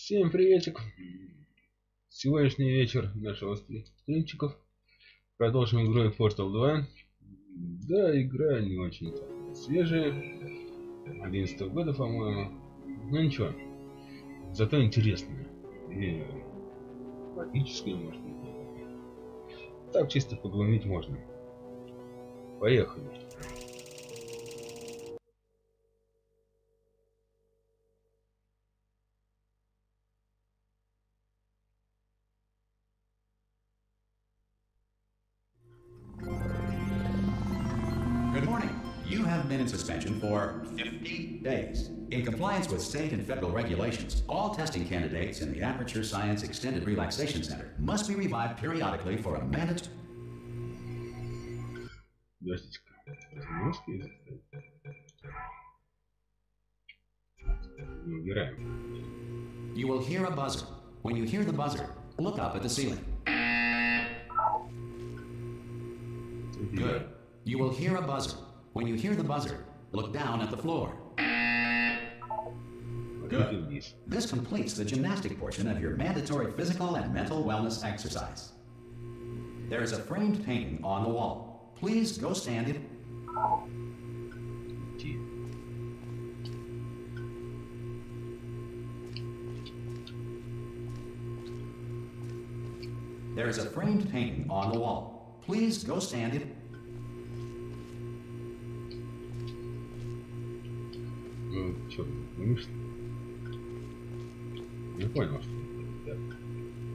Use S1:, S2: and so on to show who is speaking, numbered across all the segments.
S1: Всем приветик! Сегодняшний вечер нашего стримчиков. Продолжим игру Portal 2. Да, игра не очень свежая. 11 года, по-моему. Ну ничего. Зато интересная. И логическая, может быть. Так чисто поглумить можно. Поехали.
S2: Been in suspension for 50 days. In compliance with state and federal regulations, all testing candidates in the Aperture Science Extended Relaxation Center must be revived periodically for a mandatory. You will hear a buzzer. When you hear the buzzer, look up at the ceiling. Good. You will hear a buzzer. When you hear the buzzer, look down at the floor. Good. This completes the gymnastic portion of your mandatory physical and mental wellness exercise. There is a framed painting on the wall. Please go stand it. There is a framed painting on the wall. Please go stand it.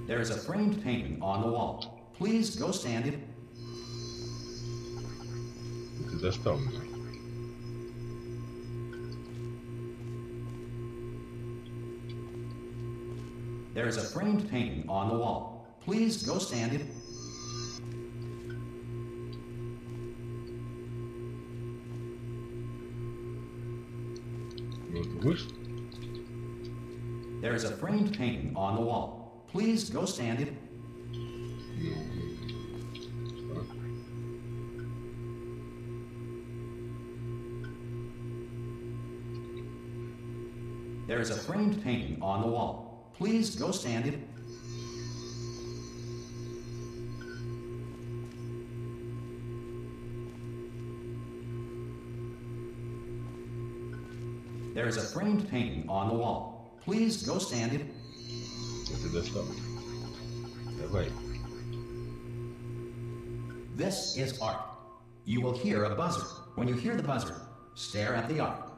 S2: There is a framed painting on the wall. Please go stand it. There is a framed painting on the wall. Please go stand it. There is a framed painting on the wall. Please go stand it. There is a framed painting on the wall. Please go stand it. There is a framed painting on the wall. Please go stand it. This is art. You will hear a buzzer. When you hear the buzzer, stare at the art.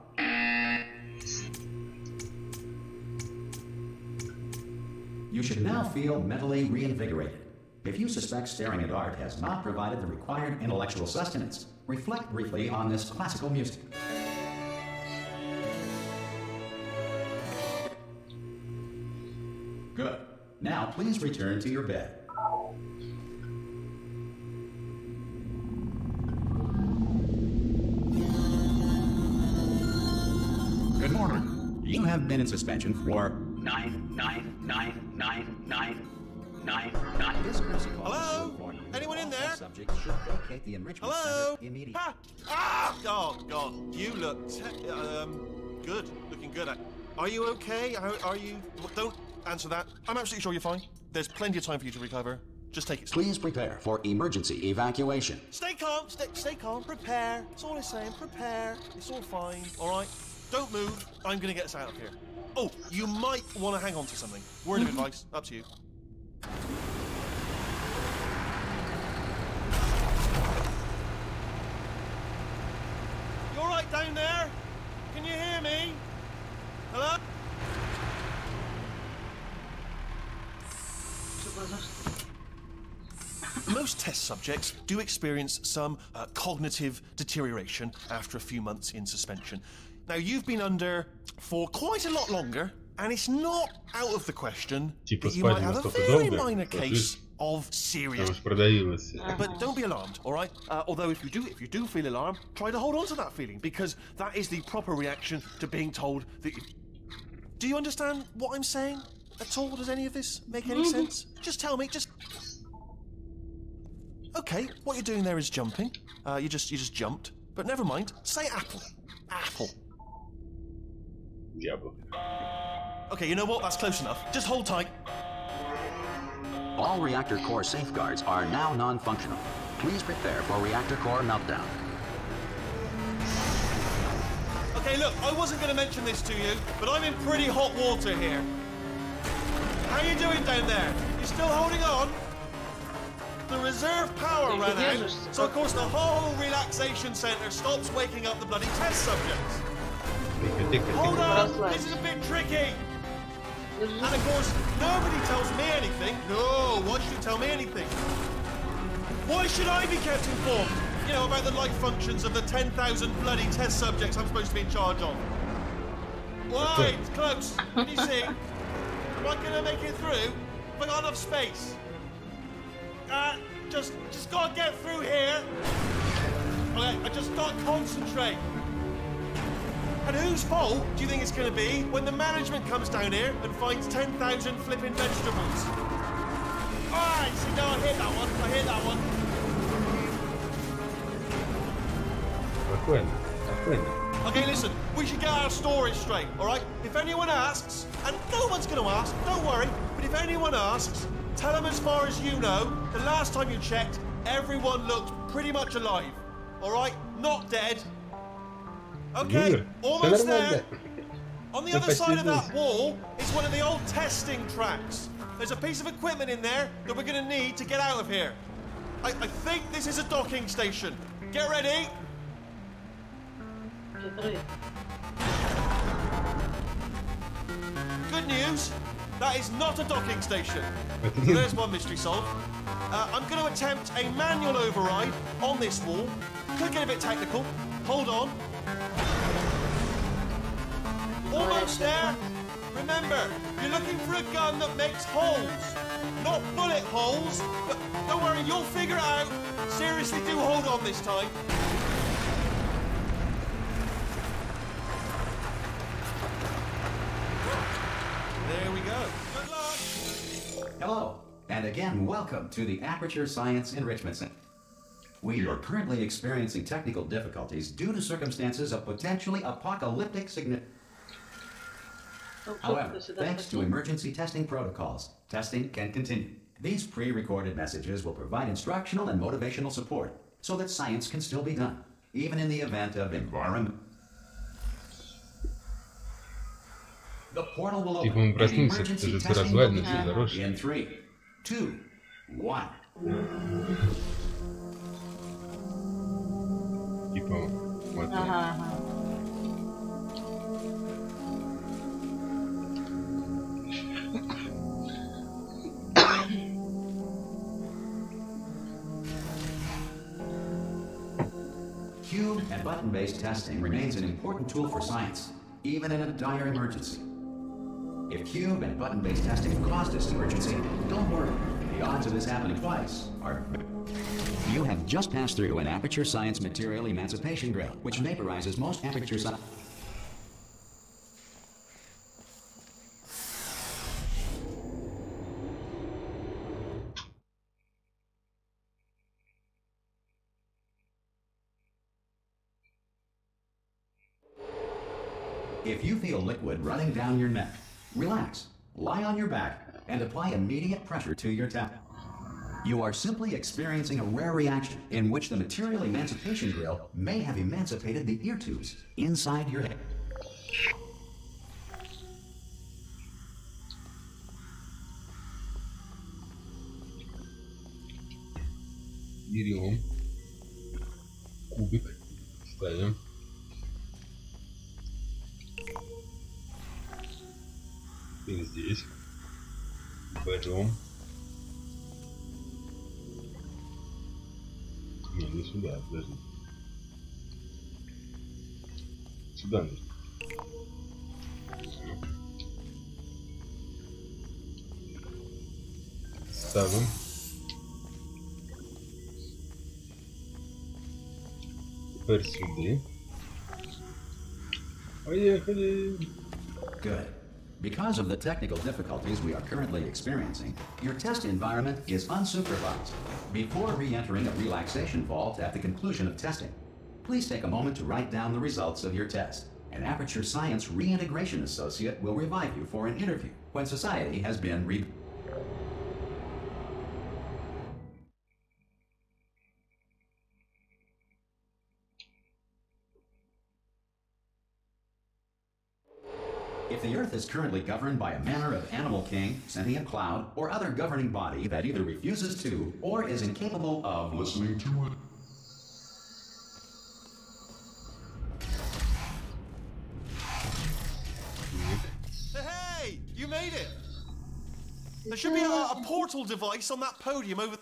S2: You should now feel mentally reinvigorated. If you suspect staring at art has not provided the required intellectual sustenance, reflect briefly on this classical music. Good. Now please return to your bed. Good morning. You have been in suspension for 9999999.
S3: Hello? Anyone in there? Hello? Ah! Oh, God. You look good. Looking good. Are you okay? Are you... Don't answer that. I'm absolutely sure you're fine. There's plenty of time for you to recover. Just take it slow.
S2: Please prepare for emergency evacuation.
S3: Stay calm. Stay calm. Prepare. That's all I'm saying. Prepare. It's all fine. All right? Don't move. I'm going to get us out of here. Oh, you might want to hang on to something. Word of advice. Up to you. You all right down there? Can you hear me? Hello? Most test subjects do experience some cognitive deterioration after a few months in suspension. Now, you've been under for quite a lot longer, and it's not out of the question that you might have a very minor case of serious. But don't be alarmed, all right? Although if you do feel alarmed, try to hold on to that feeling, because that is the proper reaction to being told that you... Do you understand what I'm saying at all? Does any of this make any sense? Just tell me, just... Okay, what you're doing there is jumping. You just jumped. But never mind. Say apple. Apple.
S1: Яблоко.
S3: Okay, you know what? That's close enough. Just hold tight.
S2: All reactor core safeguards are now non-functional. Please prepare for reactor core meltdown.
S3: Okay, look, I wasn't going to mention this to you, but I'm in pretty hot water here. How you doing down there? You still holding on? The reserve power ran out, so of course the whole relaxation centre stops waking up the bloody test subjects. Hold on, this is a bit tricky. And of course, nobody tells me anything. No, why should you tell me anything? Why should I be kept informed? You know, about the life functions of the 10,000 bloody test subjects I'm supposed to be in charge of. Why? It's close. Can you see? Am I gonna make it through? Have I got enough space? Just gotta get through here. Okay, I just gotta concentrate. And whose fault do you think it's gonna be when the management comes down here and finds 10,000 flipping vegetables? Alright, see, no, I hear that one. I hear that one. Okay, listen, we should get our story straight, alright? If anyone asks, and no one's gonna ask, don't worry, but if anyone asks, tell them as far as you know, the last time you checked, everyone looked pretty much alive. Alright? Not dead. Okay, almost there. On the other side of that wall is one of the old testing tracks. There's a piece of equipment in there that we're gonna need to get out of here. I think this is a docking station. Get ready. Good news, that is not a docking station. So there's one mystery solved. I'm going to attempt a manual override on this wall. Could get a bit technical. Hold on. Almost there. Remember, you're looking for a gun that makes holes, not bullet holes. But don't worry, you'll figure it out. Seriously, do hold on this time. There we go. Good luck.
S2: Hello, and again, welcome to the Aperture Science Enrichment Center. We are currently experiencing technical difficulties due to circumstances of potentially apocalyptic significance. However, thanks to emergency testing protocols, testing can continue. These pre-recorded messages will provide instructional and motivational support so that science can still be done, even in the event of environment. The portal will open and emergency testing will begin in 3, 2, 1.
S1: Типа, смотри.
S2: Cube and button-based testing remains an important tool for science, even in a dire emergency. If cube and button-based testing caused this emergency, don't worry. The odds of this happening twice are... You have just passed through an Aperture Science Material Emancipation Drill, which vaporizes most Aperture Science... If you feel liquid running down your neck, relax, lie on your back, and apply immediate pressure to your temple. You are simply experiencing a rare reaction in which the material emancipation drill may have emancipated the ear tubes inside your head.
S1: Берем кубик, ставим. Теперь здесь берем. Не сюда, подожди. Сюда нужно. Ставим. Теперь сюда. Поехали.
S2: Good. Because of the technical difficulties we are currently experiencing, your test environment is unsupervised. Before re-entering a relaxation vault at the conclusion of testing, please take a moment to write down the results of your test An Aperture Science Reintegration Associate will revive you for an interview when society has been If the Earth is currently governed by a manner of animal king, sentient cloud, or other governing body that either refuses to or is incapable of listening to it,
S3: Hey, you made it! There should be a portal device on that podium over...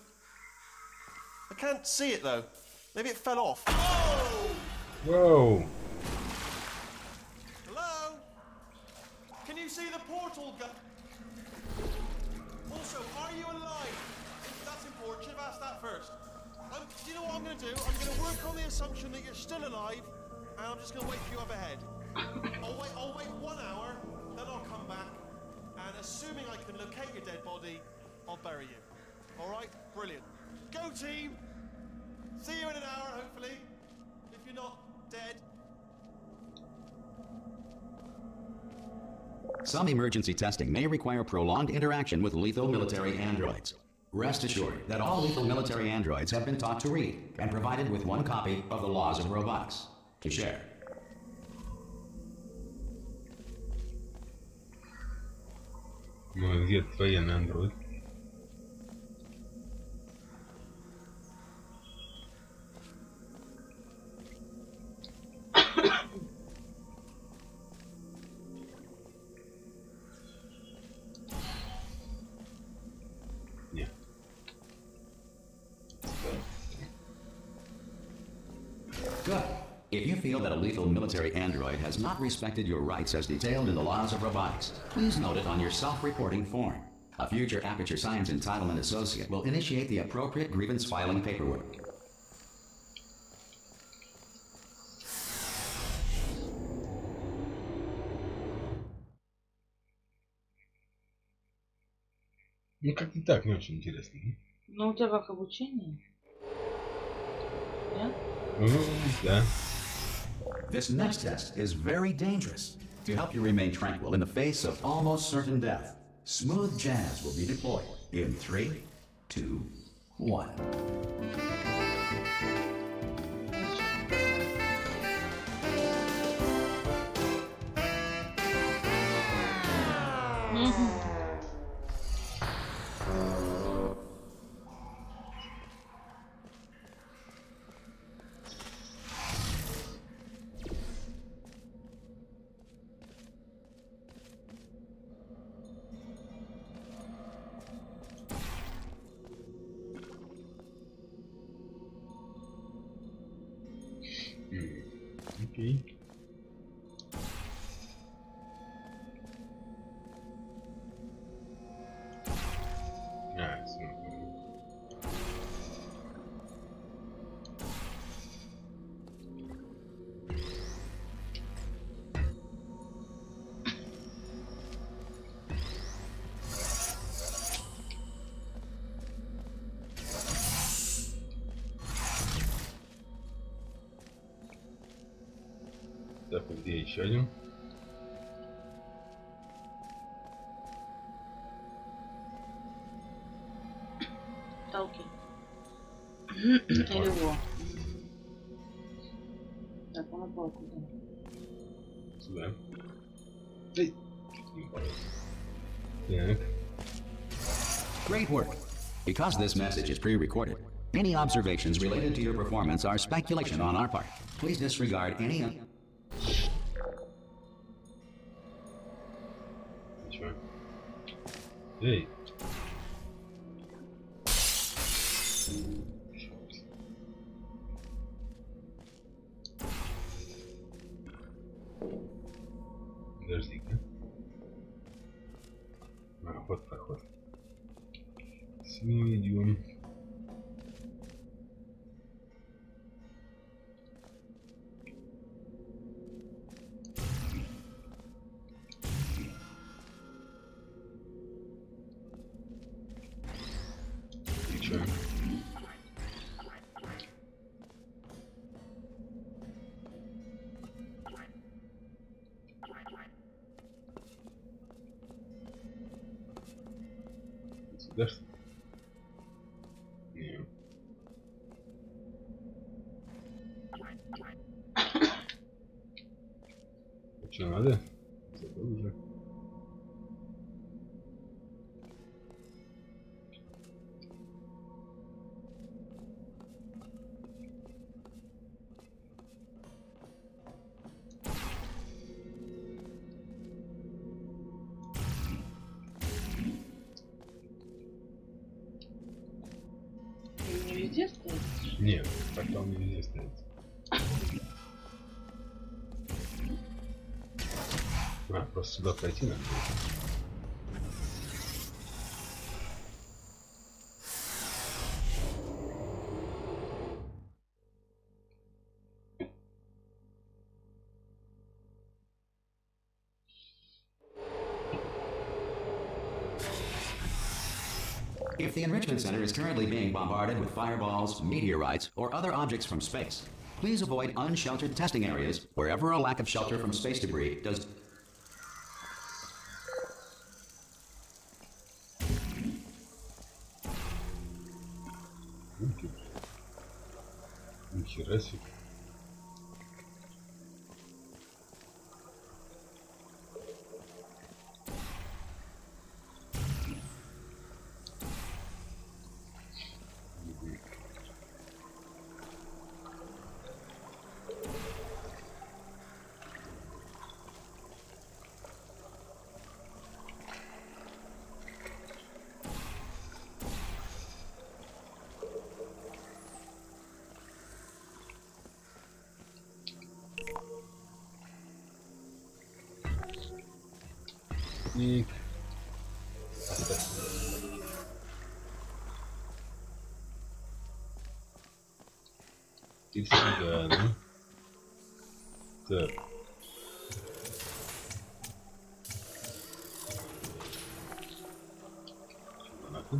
S3: I can't see it though. Maybe it fell off. Oh!
S1: Whoa!
S3: Hello? Can you see the portal Also, are you alive? That's important. Should have asked that first. Do you know what I'm going to do? I'm going to work on the assumption that you're still alive, and I'm just going to wait for you up ahead. I'll wait 1 hour, then I'll come back, and assuming I can locate your dead body, I'll bury you. Alright? Brilliant. Go team! See you in an hour, hopefully. If you're not dead.
S2: Some emergency testing may require prolonged interaction with lethal military androids. Rest assured that all lethal military androids have been taught to read and provided with 1 copy of the Laws of Robotics to share.
S1: Ну, где военный андроид? Нет.
S2: Good. If you feel that a lethal military android has not respected your rights as detailed in the Laws of Robotics, please note it on your self-reporting form. A future Aperture Science Entitlement Associate will initiate the appropriate grievance filing paperwork.
S1: Ну, как-то так, не очень интересно.
S4: Ну, у тебя как обучение? Нет?
S1: Ну, да.
S2: This next test is very dangerous. To help you remain tranquil in the face of almost certain death, smooth jazz will be deployed in 3, 2, 1.
S1: Окей. Смотрю. Так, где еще один?
S4: Талки. Или во. Так, он упал куда?
S1: Сюда. Эй, не упал. Так.
S2: Great work. Because this message is pre-recorded, any observations related to your performance are speculation on our part. Please disregard any...
S1: Ничего. Эй. Подожди-ка. Вот проход. Все, идем. И чё? Сюда что ли? Нет. Что надо? Забыл уже.
S4: Не везде стоит?
S1: Нет, портал не везде стоит. Просто сюда пройти надо.
S2: If the Enrichment Center is currently being bombarded with fireballs, meteorites, or other objects from space, please avoid unsheltered testing areas wherever a lack of shelter from space debris does...
S1: Нихера себе. И... И сюда, да? Так. Понятно.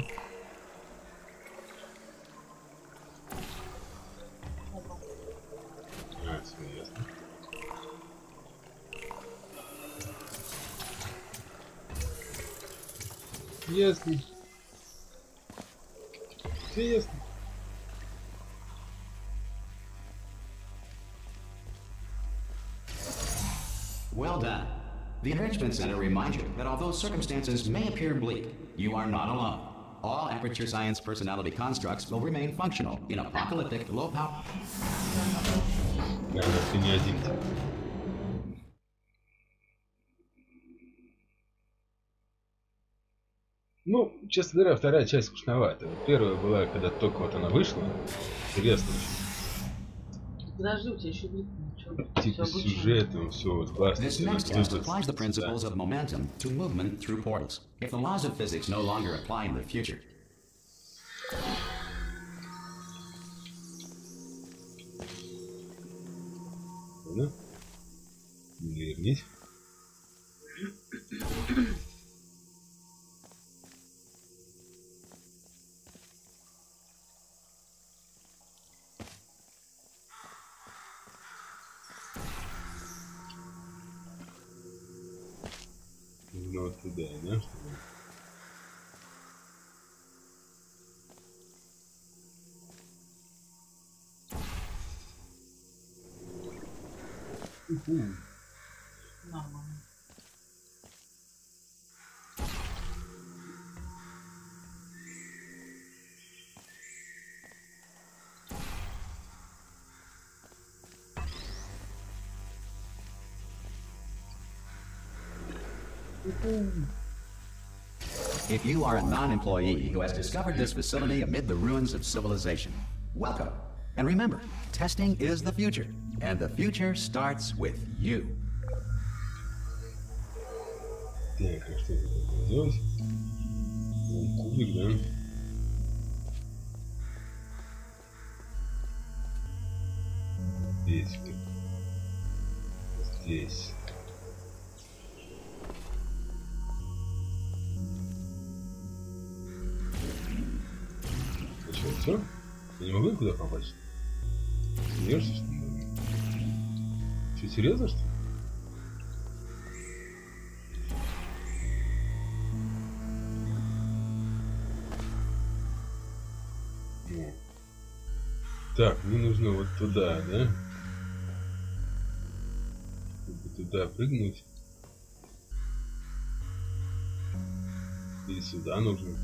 S1: Все ясно. Ясно. Все ясно.
S2: Well done. The Enrichment Center reminds you that although circumstances may appear bleak, you are not alone. All Aperture Science personality constructs will remain functional in apocalyptic low-power...
S1: Да, ты не один. Ну, честно говоря, вторая часть скучновата. Первая была, когда только вот она вышла. Интересно очень.
S4: Подожди, у тебя еще нет ничего.
S1: Типа с сюжетом, все вот классно.
S2: This next test applies the principles of momentum to movement through portals. If the laws of physics no longer apply in the future...
S1: Ладно. Вернись. Ну вот туда, да, чтобы...
S4: Нормально.
S2: If you are a non-employee who has discovered this facility amid the ruins of civilization, welcome. And remember, testing is the future, and the future starts with you.
S1: Так, а что это делать? Кубик, да? Здесь. Здесь. А что, все? Я не могу никуда попасть? Смеешься, что ли? Что, серьезно, что ли? Ну. Так, мне нужно вот туда, да? Чтобы туда прыгнуть. Или сюда нужно.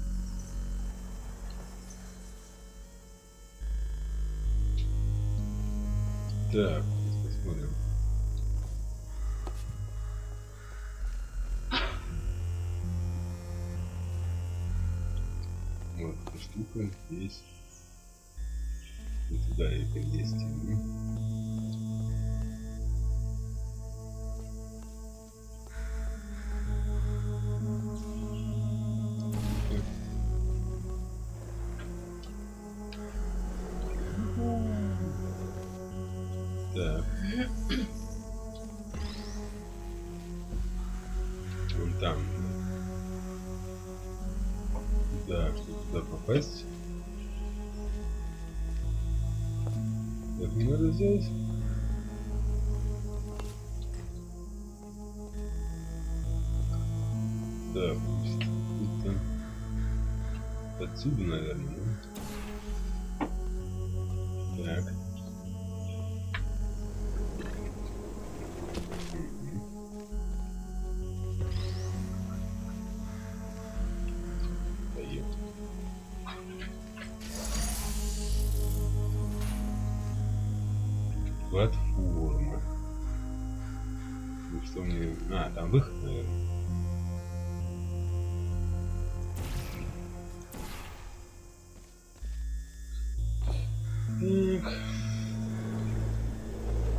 S1: Так, посмотрим. Вот эта штука здесь. И туда и есть. Так. Вон там. Да, чтобы туда попасть. Так, не надо взять. Да, пусть это отсюда, наверное. Так. Платформа. Ну что мне... А, там выход, наверное. Так.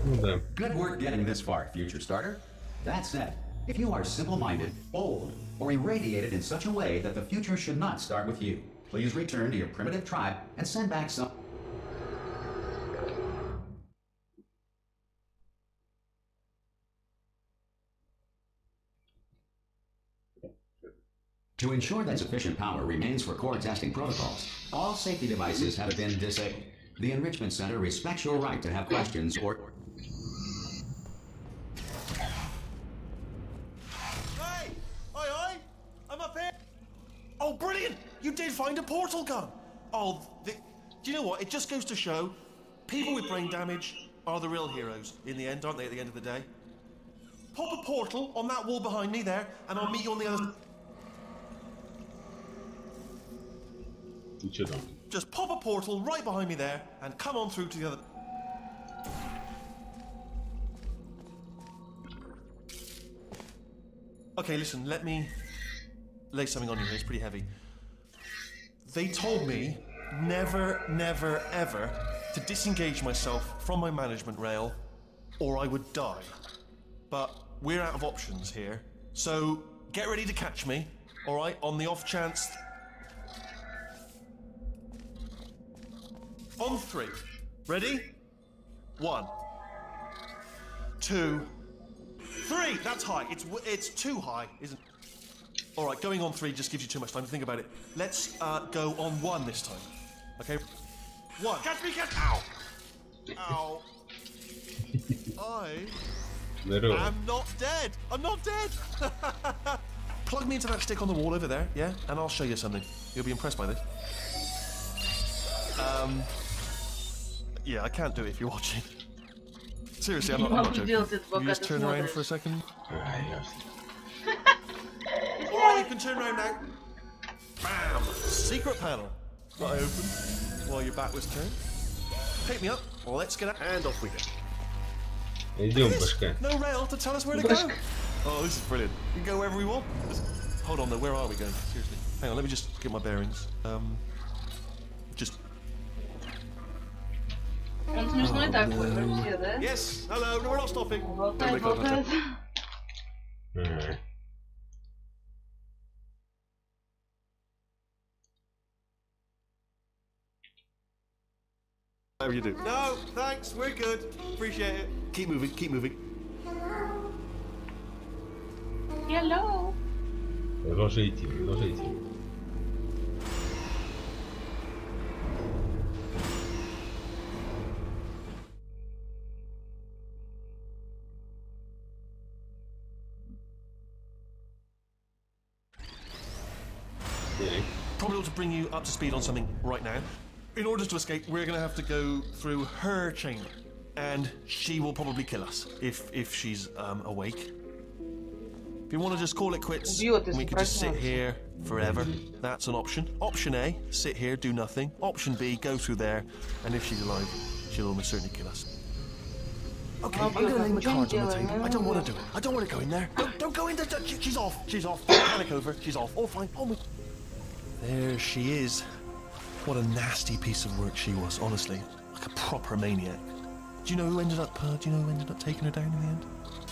S1: Ну да.
S2: Good work getting this far, future starter. That said, if you are simple-minded, bold, or irradiated in such a way that the future should not start with you, please return to your primitive tribe and send back some... To ensure that sufficient power remains for core testing protocols, all safety devices have been disabled. The Enrichment Center respects your right to have questions or...
S3: Hey! Oi! I'm up here! Oh, brilliant! You did find a portal gun! Oh, do you know what? It just goes to show, people with brain damage are the real heroes in the end, aren't they, at the end of the day? Pop a portal on that wall behind me there, and I'll meet you on the other... Just pop a portal right behind me there and come on through to the other... Okay, listen, let me lay something on you here. It's pretty heavy. They told me never, never, ever to disengage myself from my management rail or I would die. But we're out of options here. So get ready to catch me, all right, on the off chance... On 3. Ready? 1, 2, 3. That's high. It's too high, isn't it? All right, going on 3 just gives you too much time to think about it. Let's go on 1 this time. Okay? 1. Catch me, catch... Ow! Ow. I'm not dead. I'm not dead. Plug me into that stick on the wall over there, yeah? And I'll show you something. You'll be impressed by this. Yeah, I can't do it if you're watching. Seriously, I'm not joking. You just turn around for a second. Oh, you can turn around now. Bam! Secret panel. That I opened while your back was turned. Pick me up. Well, let's get out. And off we go.
S1: Идем, башка.
S3: No rail to tell us where to go. Oh, this is brilliant. We can go wherever we want. Hold on though, where are we going? Seriously. Hang on, let me just get my bearings. Just...
S4: Он смешной такой вообще, да?
S3: Yes, hello, no, we're not stopping.
S4: Болтает, болтает.
S3: Whatever you do. No, thanks, we're good. Appreciate it. Keep moving, keep moving.
S4: Hello.
S1: Продолжайте, продолжайте.
S3: Probably ought to bring you up to speed on something right now. In order to escape, we're going to have to go through her chamber, and she will probably kill us if she's awake. If you want to just call it quits, we can just sit here forever. That's an option. Option A, sit here, do nothing. Option B, go through there, and if she's alive, she'll almost certainly kill us. Okay, I'm going to lay my cards on the table. I don't want to do it. I don't want to go in there. Don't go in there. She's off. She's off. Don't panic over. She's off. All fine. Oh, there she is. What a nasty piece of work she was, honestly. Like a proper maniac. Do you know who ended up taking her down in the end?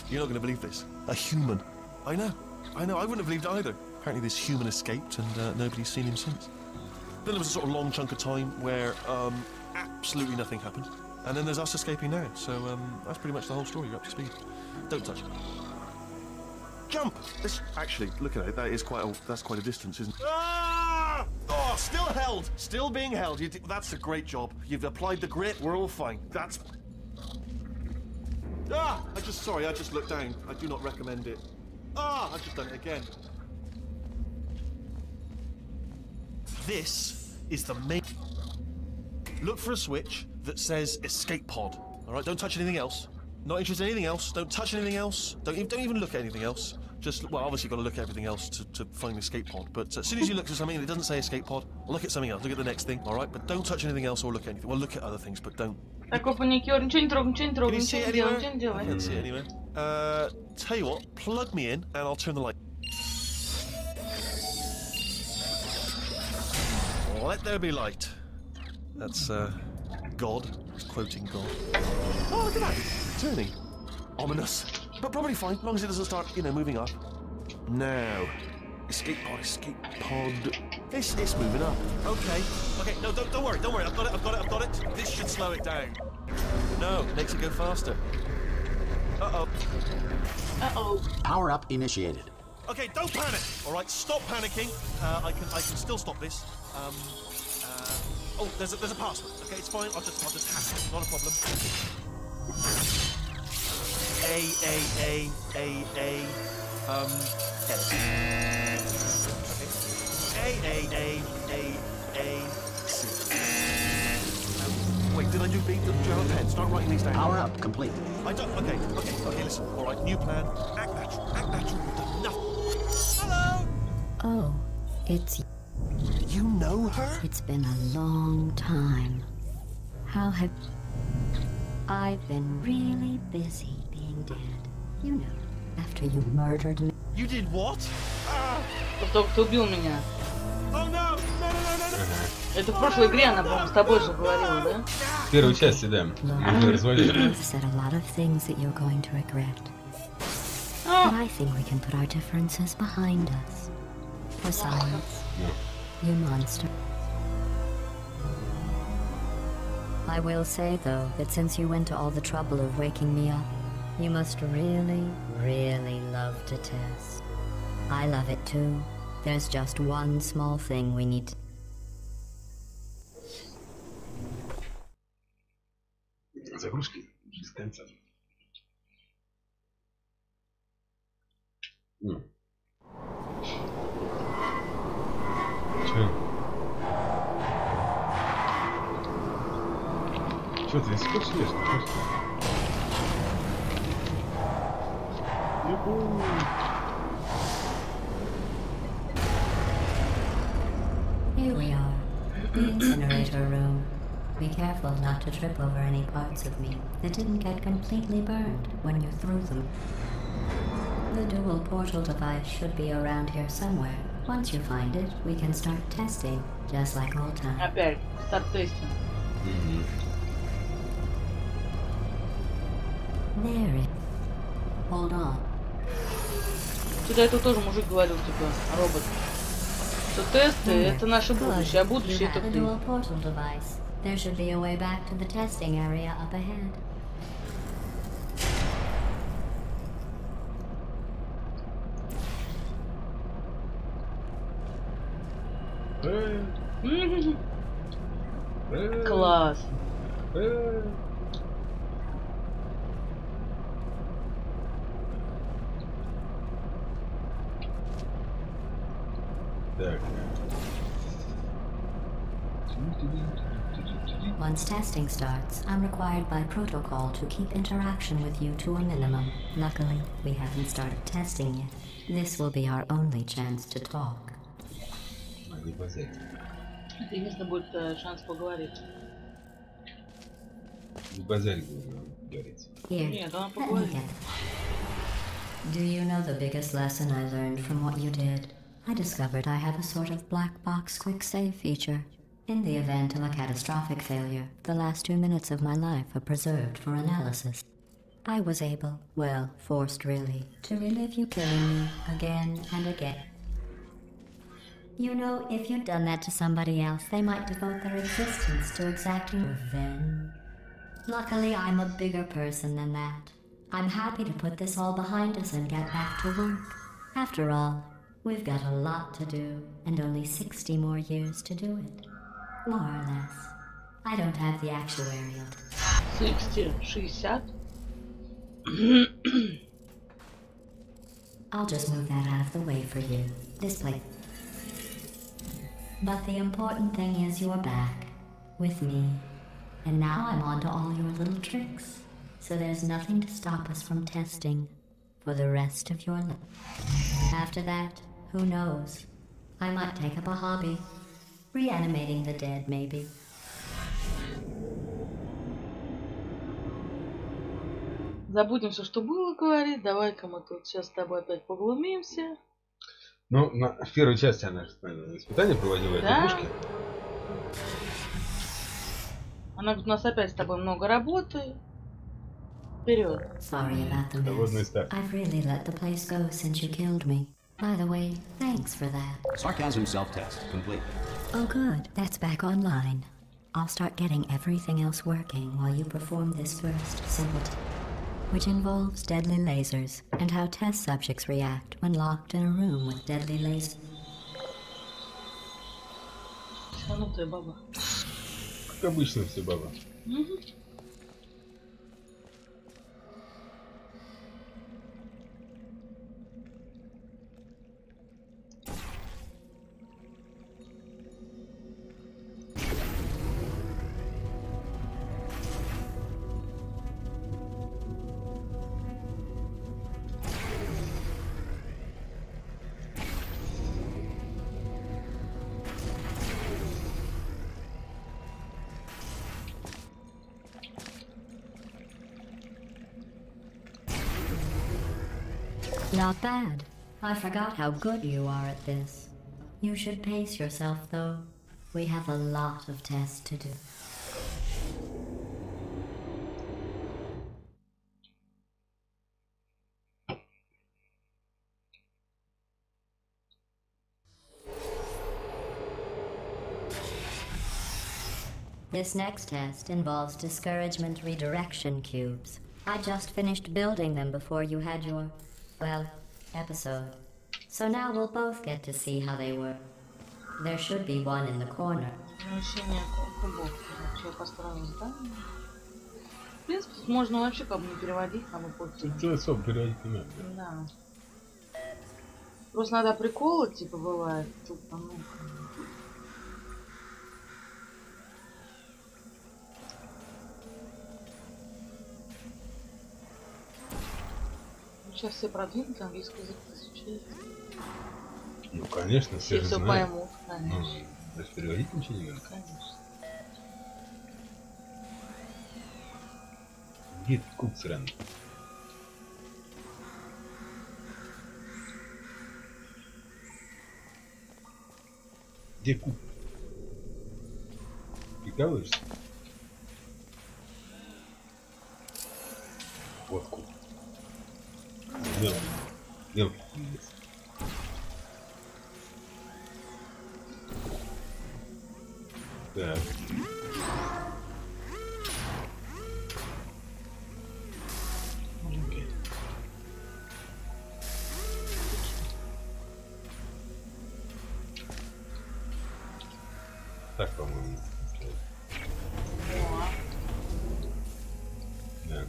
S3: You're not going to believe this. A human. I know, I wouldn't have believed it either. Apparently this human escaped and nobody's seen him since. Then there was a sort of long chunk of time where absolutely nothing happened. And then there's us escaping now, so that's pretty much the whole story. You're up to speed. Don't touch it. Jump! Actually, look at it, that's quite a distance, isn't it? Ah! Oh, still held! Still being held. That's a great job. You've applied the grit, we're all fine. That's... Ah! I just looked down. I do not recommend it. Ah! I've just done it again. This is the main... Look for a switch that says escape pod. Alright, don't touch anything else. Not interested in anything else. Don't touch anything else. Don't even look at anything else. Just, well, obviously you've got to look at everything else to find the escape pod. But as soon as you look at something and it doesn't say escape pod, look at something else. Look at the next thing, alright? But don't touch anything else or look at anything. Well, look at other things, but don't.
S4: Такой паникер, ничего не трогай, ничего не трогай, ничего не делай, ничего не делай.
S3: I can't see it anywhere. Tell you what, plug me in and I'll turn the light. Let there be light. That's, God. He's quoting God. Oh, look at that! Turning. Ominous. But probably fine, as long as it doesn't start, moving up. Now. Escape pod, escape pod. It's moving up. Okay. Okay, no, don't worry. I've got it. This should slow it down. No, makes it go faster. Uh-oh.
S4: Uh-oh.
S2: Power up initiated.
S3: Okay, don't panic. All right, stop panicking. I can still stop this. Oh, there's a password. Okay, it's fine. I'll just hack it. Not a problem. C. Wait, did I do B? Do you have a pen? Start writing these down.
S2: Power up complete.
S3: I don't. Okay. Listen. All right, new plan. Act natural. You've done nothing. Hello.
S5: Oh, it's.
S3: You know her?
S5: It's been a long time. How have... I've been really busy being dead. You know, after you murdered me.
S3: You did what?
S4: Кто убил меня?
S3: Oh no!
S4: Это в прошлой игре она, по-моему, с тобой же говорила, да?
S1: В первой части, да. Мы развалили.
S5: You've said a lot of things that you're going to regret. But I think we can put our differences behind us. For science. You monster. I will say, though, that since you went to all the trouble of waking me up, you must really, really love to test. I love it too. There's just one small thing we need to...
S1: Загрузки без конца. Чё ты здесь хочешь лезть?
S5: Here we are, the incinerator room. Be careful not to trip over any parts of me that didn't get completely burned when you threw them. The dual portal device should be around here somewhere. Once you find it, we can start testing, just like old times.
S4: Опять, старт-тестинг.
S5: There it. Hold on.
S4: Сюда это тоже мужик говорил, типа, робот. Что тесты это наше будущее, а будущее это ты.
S5: Dual portal device. There should be a way back to the testing area up ahead.
S4: Класс.
S1: Так.
S5: Once testing starts, I'm required by protocol to keep interaction with you to a minimum. Luckily, we haven't started testing yet. This will be our only chance to talk.
S4: Это единственный будет шанс поговорить.
S1: Не базарь, говорится.
S5: Here,
S4: Нет, она
S5: let me
S4: поговорит.
S5: get it. Do you know the biggest lesson I learned from what you did? I discovered I have a sort of black box quick save feature. In the event of a catastrophic failure, the last 2 minutes of my life are preserved for analysis. I was able, well, forced really, to relive you killing me again and again. You know, if you'd done that to somebody else, they might devote their existence to exacting revenge. Luckily, I'm a bigger person than that. I'm happy to put this all behind us and get back to work. After all, we've got a lot to do, and only 60 more years to do it. More or less. I don't have the actuarial.
S4: 60.
S5: I'll just move that out of the way for you. This place. But the important thing is you're back. With me. And now I'm on to all your little tricks. So there's nothing to stop us from testing. For the rest of your life. After that, who knows? I might take up a hobby. Reanimating the dead, maybe.
S4: Забудем все, что было говорить. Давай-ка мы тут сейчас с тобой опять поглумимся.
S1: Ну, в первой части она испытание проводила,
S4: Да.
S1: этой пушки.
S4: Она говорит, у нас опять с тобой много работы. Вперед.
S5: Sorry about the
S1: Холодный
S5: mess.
S1: старт.
S5: I've really let the place go since you killed me. By the way, thanks for that.
S2: Sarcasm self-test complete.
S5: Oh good, that's back online. I'll start getting everything else working while you perform this first simple which involves deadly lasers and how test subjects react when locked in a room with deadly lasers.
S4: Шанутая баба.
S1: Как обычно все баба.
S5: Not bad. I forgot how good you are at this. You should pace yourself, though. We have a lot of tests to do. This next test involves discouragement redirection cubes. I just finished building them before you had your, well, episode. So now we'll both get to see how they work. There should be one in the corner.
S4: Возвращение кубов. Вообще построено здание. В принципе, тут можно вообще как бы не переводить, там и пути.
S1: Тут особо переводить не надо.
S4: Да. Просто надо приколы, типа, бывает. Тут там, ну... Сейчас все продвинуты, английский язык изучают.
S1: Ну, конечно, все
S4: Все
S1: же
S4: все
S1: знают.
S4: поймут,
S1: Ну,
S4: конечно.
S1: даже переводить ничего не надо.
S4: Конечно.
S1: Где этот куб сраный? Где куб? Прикалываешься? Вот куб. Мелкий пиздец. Так. Маленький. Так, по-моему. Да.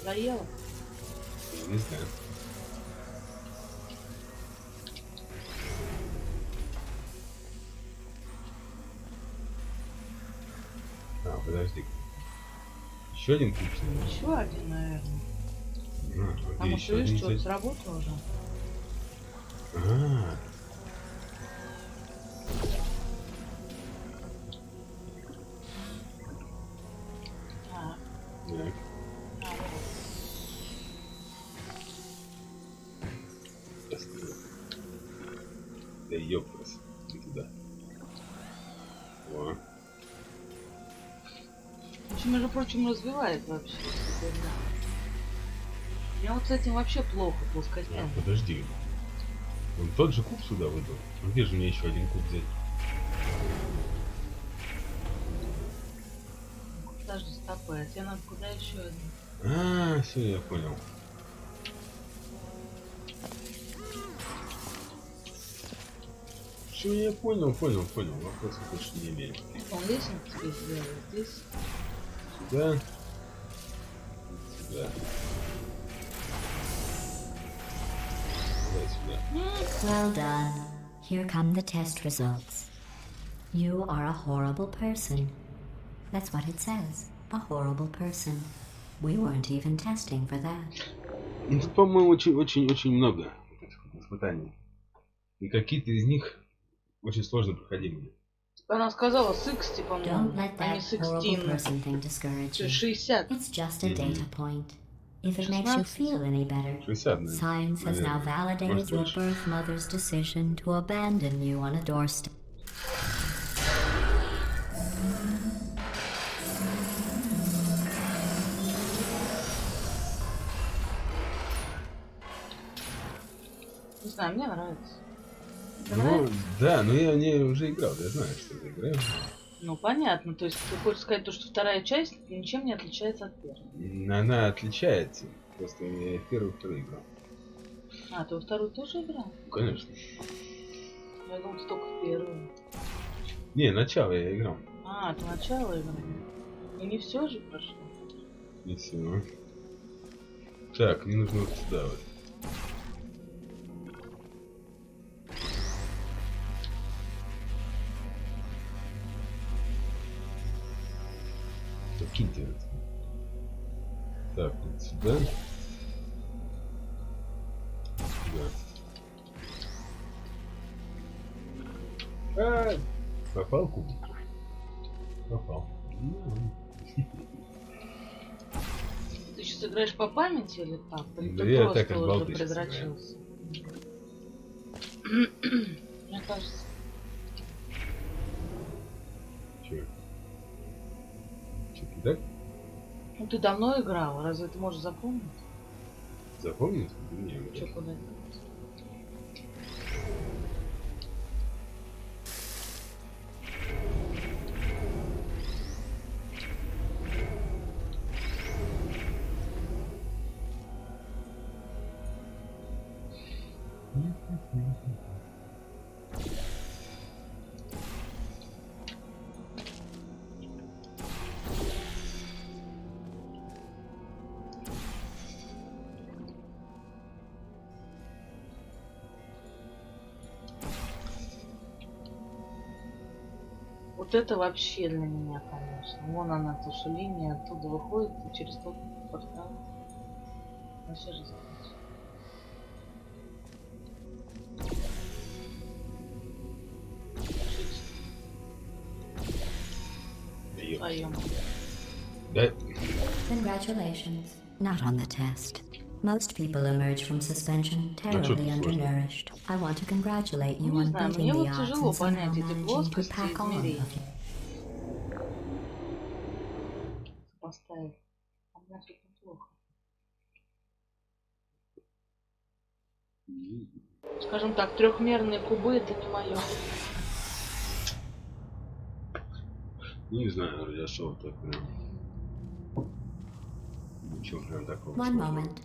S4: Заела?
S1: Не знаю. А, подожди. Еще один куб.
S4: Еще один, наверное. А может,
S1: еще
S4: видишь,
S1: один
S4: что-то сработало уже?
S1: А. Так. Да ёпрст, иди туда. О.
S4: В общем, между прочим, развивает вообще. Я вот с этим вообще плохо, плоскостям.
S1: Подожди. Он тот же куб сюда выдал. Ну где же мне еще один куб взять?
S4: Подожди, стопы, а тебе надо куда еще один?
S1: А, все, я понял. Все, я понял. Вопросов больше не имею.
S4: Он лестницу тебе сделал здесь.
S1: Сюда. Сюда. Давай сюда.
S5: Well done. Here come the test results. You are a horrible person. That's what it says. A horrible person. We weren't even testing for that.
S1: Ну, тут, по-моему, очень много этих испытаний. И какие-то из них очень сложно проходимые.
S4: Она сказала 60, по-моему,
S5: Don't let
S4: а не
S5: that horrible
S4: 16.
S5: person thing discourage you.
S4: 60.
S5: It's just a data point. If it makes you feel any better,
S1: 60,
S5: science has now validated your birth mother's decision to abandon you on a doorstep.
S4: Не знаю, мне нравится. Тебе
S1: Ну,
S4: нравится?
S1: да, но я не уже играл, я знаю, что я играю.
S4: Ну, понятно. То есть ты хочешь сказать, то, что вторая часть ничем не отличается от первой.
S1: Она отличается. Просто я первую играл.
S4: А, ты во вторую тоже играл?
S1: Ну, конечно.
S4: Я думал, ты только в первую.
S1: Не, начало я играл.
S4: А, ты начало играл. И не все же прошло.
S1: Не все. Так, мне нужно вот сюда вот. Киньте это. Так, вот сюда. Сюда. А, попал кубик. Попал.
S4: Ты сейчас играешь по памяти или так? Или
S1: Да
S4: ты
S1: я
S4: просто
S1: так, как
S4: уже
S1: балбес
S4: предрочился? Мне кажется.
S1: Че? Че-то так?
S4: Ну ты давно играл, разве ты можешь запомнить?
S1: Запомнить? Не,
S4: Че, куда? Вот это вообще для меня, конечно. Вон она, то, что линия оттуда выходит и через тот портал. Вообще же закончится. Твоем.
S1: Да.
S5: Congratulations. Not on the test. Most people emerge from suspension terribly undernourished. I want to congratulate you on beating the odds and somehow managing to pack on a few.
S4: Поставить. А у меня тут неплохо. Скажем так, трехмерные кубы это не мое.
S1: Не знаю, я шел так прям. Ничего прям такого.
S5: One moment.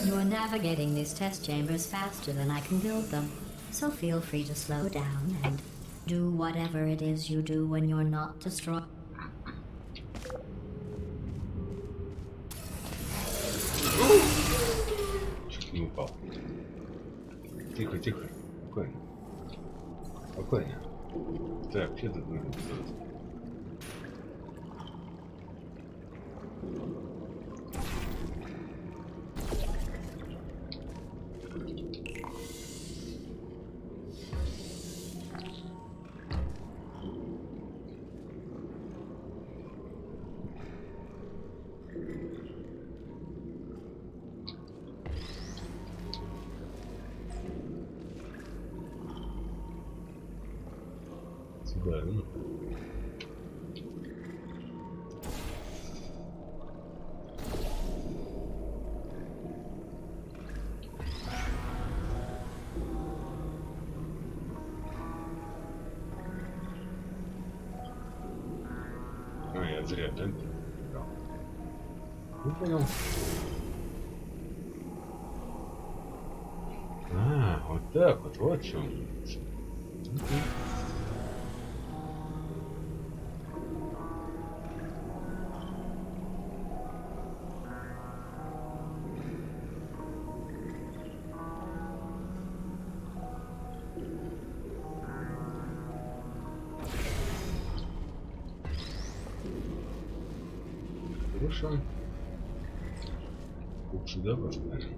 S5: You are navigating these test chambers faster than I can build them, so feel free to slow down and do whatever it is you do when you're not destroyed.
S1: Тихо, тихо. Спокойно. Спокойно. Так, что тут надо делать? Сюда, ну. А, я зря, да? Ну, понял. А, вот так вот, вот в чем. Хорошо. Лучше, да, поставим?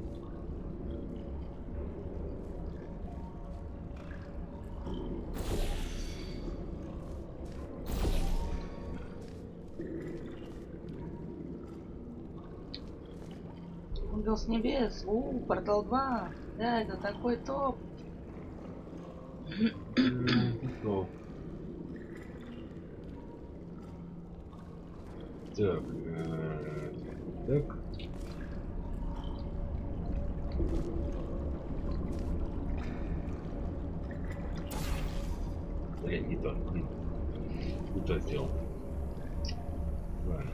S4: Ангел с небес. Портал 2. Да, это такой топ.
S1: Топ. Так, так. Блин, не то. Не то сделал. Ладно.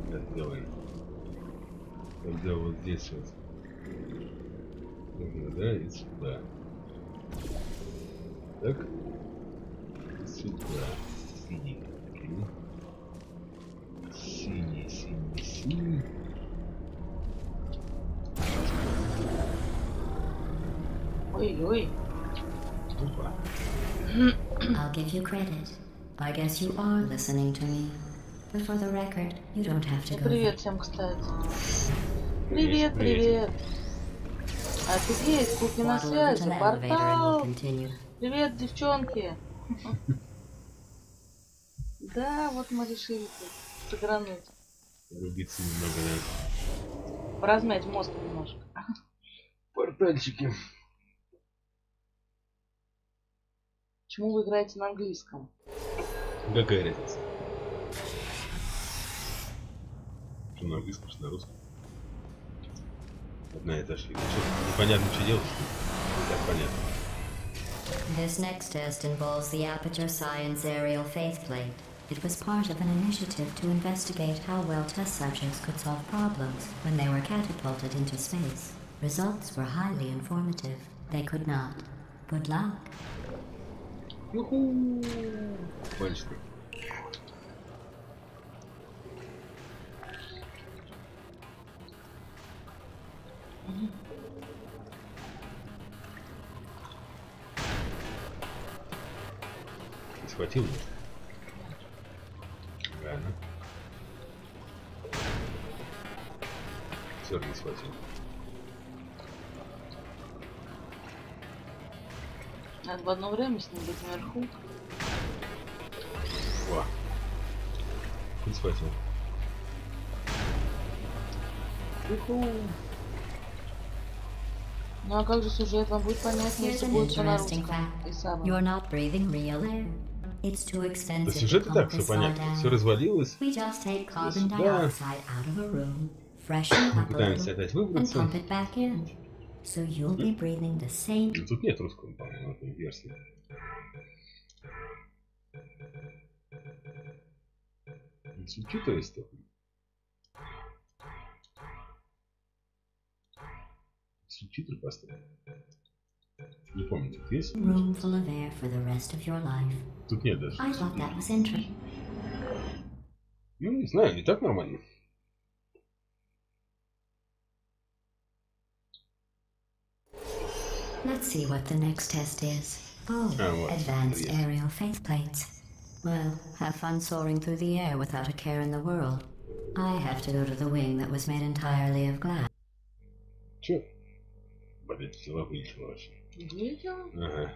S1: Сейчас сделаем. Тогда вот здесь вот. Нужно, да, и сюда. Так. И сюда. Синий. Синий, синий, синий.
S4: Ой-ой.
S1: Опа.
S5: I'll give you credit. I guess you are listening to me. But for the record, you don't have to go.
S4: Привет всем, кстати. Привет, привет. Офигеть, куки на связи. Портал. Привет, девчонки. Да, вот мы решили сыгрануть.
S1: Рубиться немного, да.
S4: Поразмять мозг немножко.
S1: Портальчики.
S4: Почему вы играете на английском?
S1: Какая разница? Что на английском, что на русском? Одна и та же фигня. Непонятно, что делать. Не так понятно.
S5: This next test involves the Aperture Science Aerial Faceplate. It was part of an initiative to investigate how well test subjects could solve problems when they were catapulted into space. Results were highly informative. They could not. Good luck.
S1: Юху! Пальчик. Схватил его? Правильно. Все не схватил.
S4: Надо в одно время с ним быть наверху.
S1: О! Не схватил.
S4: Юху. Ну а как же сюжет? Вам будет понятно, если будет все на русском.
S5: You're not breathing real air. It's too
S1: Да
S5: expensive
S1: сюжет
S5: to
S1: и так
S5: pump
S1: все
S5: this all
S1: понятно.
S5: down.
S1: Все развалилось.
S5: We just take carbon dioxide out of a room, freshen it up a
S1: Пытаемся
S5: little,
S1: опять
S5: and
S1: выбраться.
S5: pump it back in. So you'll be breathing the same.
S1: Ну, тут нет русского, по-моему, в этой версии. Субтитры есть только. Субтитры поставили. Не помню, тут есть?
S5: Room full of air for the rest of your life.
S1: Тут нет даже.
S5: I thought that was interesting.
S1: Ну, не знаю, не так нормально.
S5: Let's see what the next test is. Oh,
S1: вот,
S5: advanced
S1: есть.
S5: aerial faith plates. Well, have fun soaring through the air without a care in the world. I have to go to the wing that was made entirely of glass.
S1: Чё? Блин, сила вылетела вообще.
S4: Видел?
S1: Ага.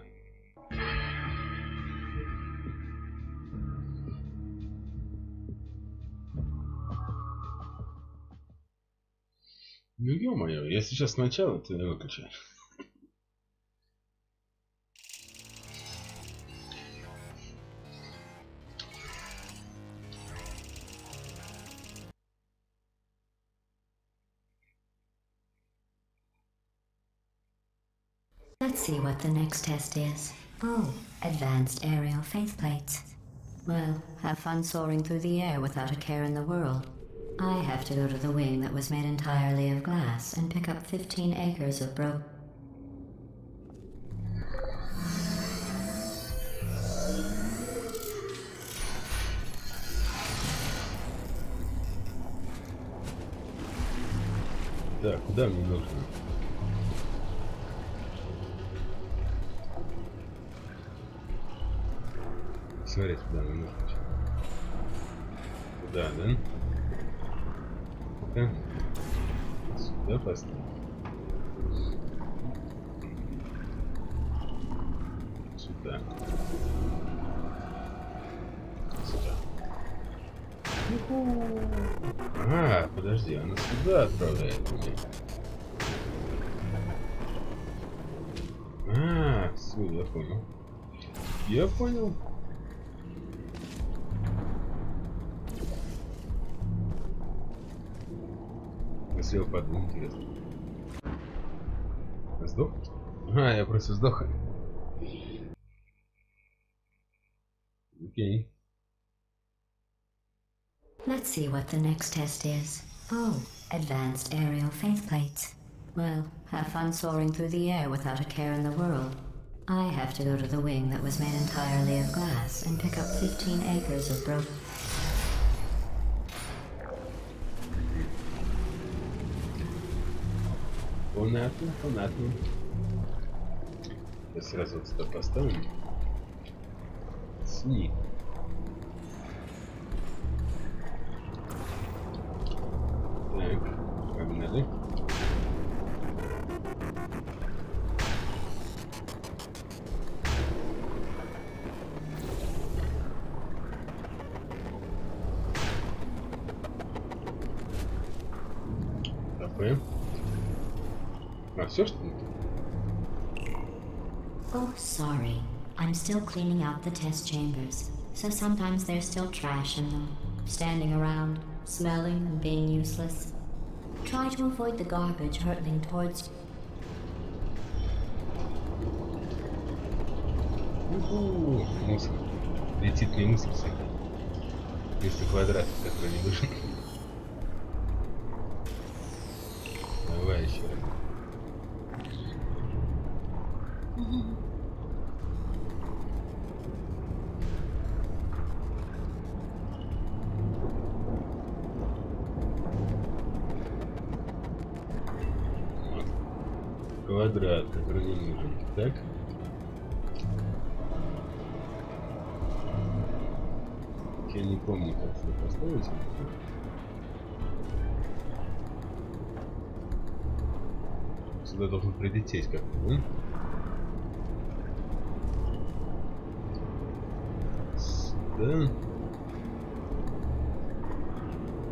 S1: Ну ё-моё, я сейчас сначала, ты выключай.
S5: Let's see what the next test is. Oh, advanced aerial faith plates. Well, have fun soaring through the air without a care in the world. I have to go to the wing that was made entirely of glass and pick up 15 acres of
S1: Так, куда мне нужно? Смотреть, куда мне нужно. Куда, да? Ну-ка. Сюда поставим. Сюда. Сюда. А, подожди, она сюда отправляет меня. А, все, я понял. Я понял. Я слева подумал, интересно. Сдох? А, я просто сдох. Окей.
S5: Let's see what the next test is. Oh, advanced aerial faith plates. Well, have fun soaring through the air without a care in the world. I have to go to the wing that was made entirely of glass and pick up 15 acres of
S1: Понятно, понятно. Сейчас сразу вот сюда поставим. Сни. Так, погнали. Такое. А все, что ли?
S5: Oh, sorry. I'm still cleaning out the test chambers, so sometimes there's still trash in them, standing around, smelling and being useless. Try to avoid the garbage hurtling towards
S1: Мусор. Летит мне мусор всякий. Вместо квадрата, который не нужен. Давай еще раз. Квадрат, который не нужен. Так. Я не помню, как сюда поставить. Сюда должен прилететь как-то, да? Сюда.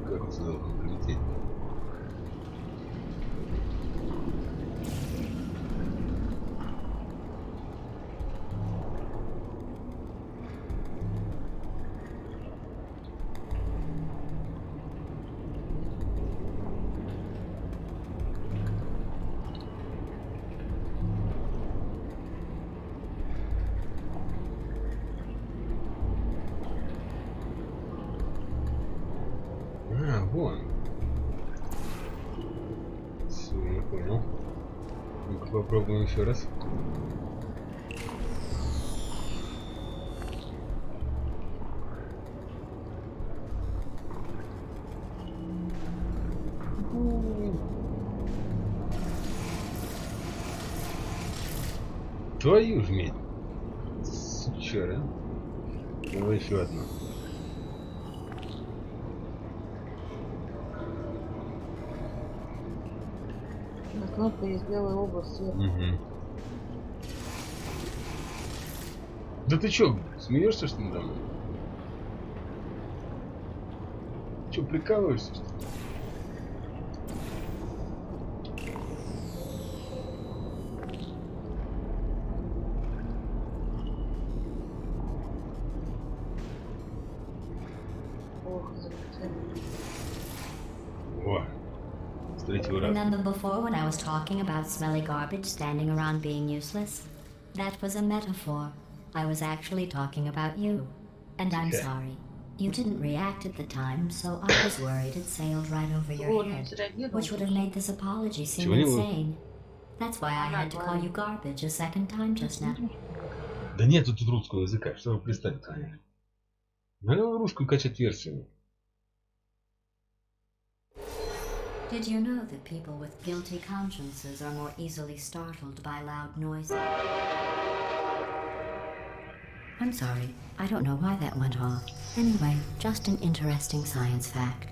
S1: Как он сюда должен прилететь? Вон. Все, я понял. Ну-ка попробуем еще раз. Твою ж медь. Сучара. Давай еще одну.
S4: На кнопке есть белая область сверху.
S1: Угу. Да ты чё, смеешься, что ли, там? Чё, прикалываешься, что ли? О, с третьего раза.
S5: Remember before when I was talking about smelly garbage standing around being useless? That was a metaphor. I was actually talking about you. And I'm
S1: Okay.
S5: sorry. You didn't react at the time, so I was worried it sailed right over your head, which would have made this apology seem insane. That's why I had to call you garbage a second time just now.
S1: Да нет тут русского языка, что вы пристали ко мне? Надо русскую качать версию.
S5: Did you know that people with guilty consciences are more easily startled by loud noises? I'm sorry, I don't know why that went off. Anyway, just an interesting science fact.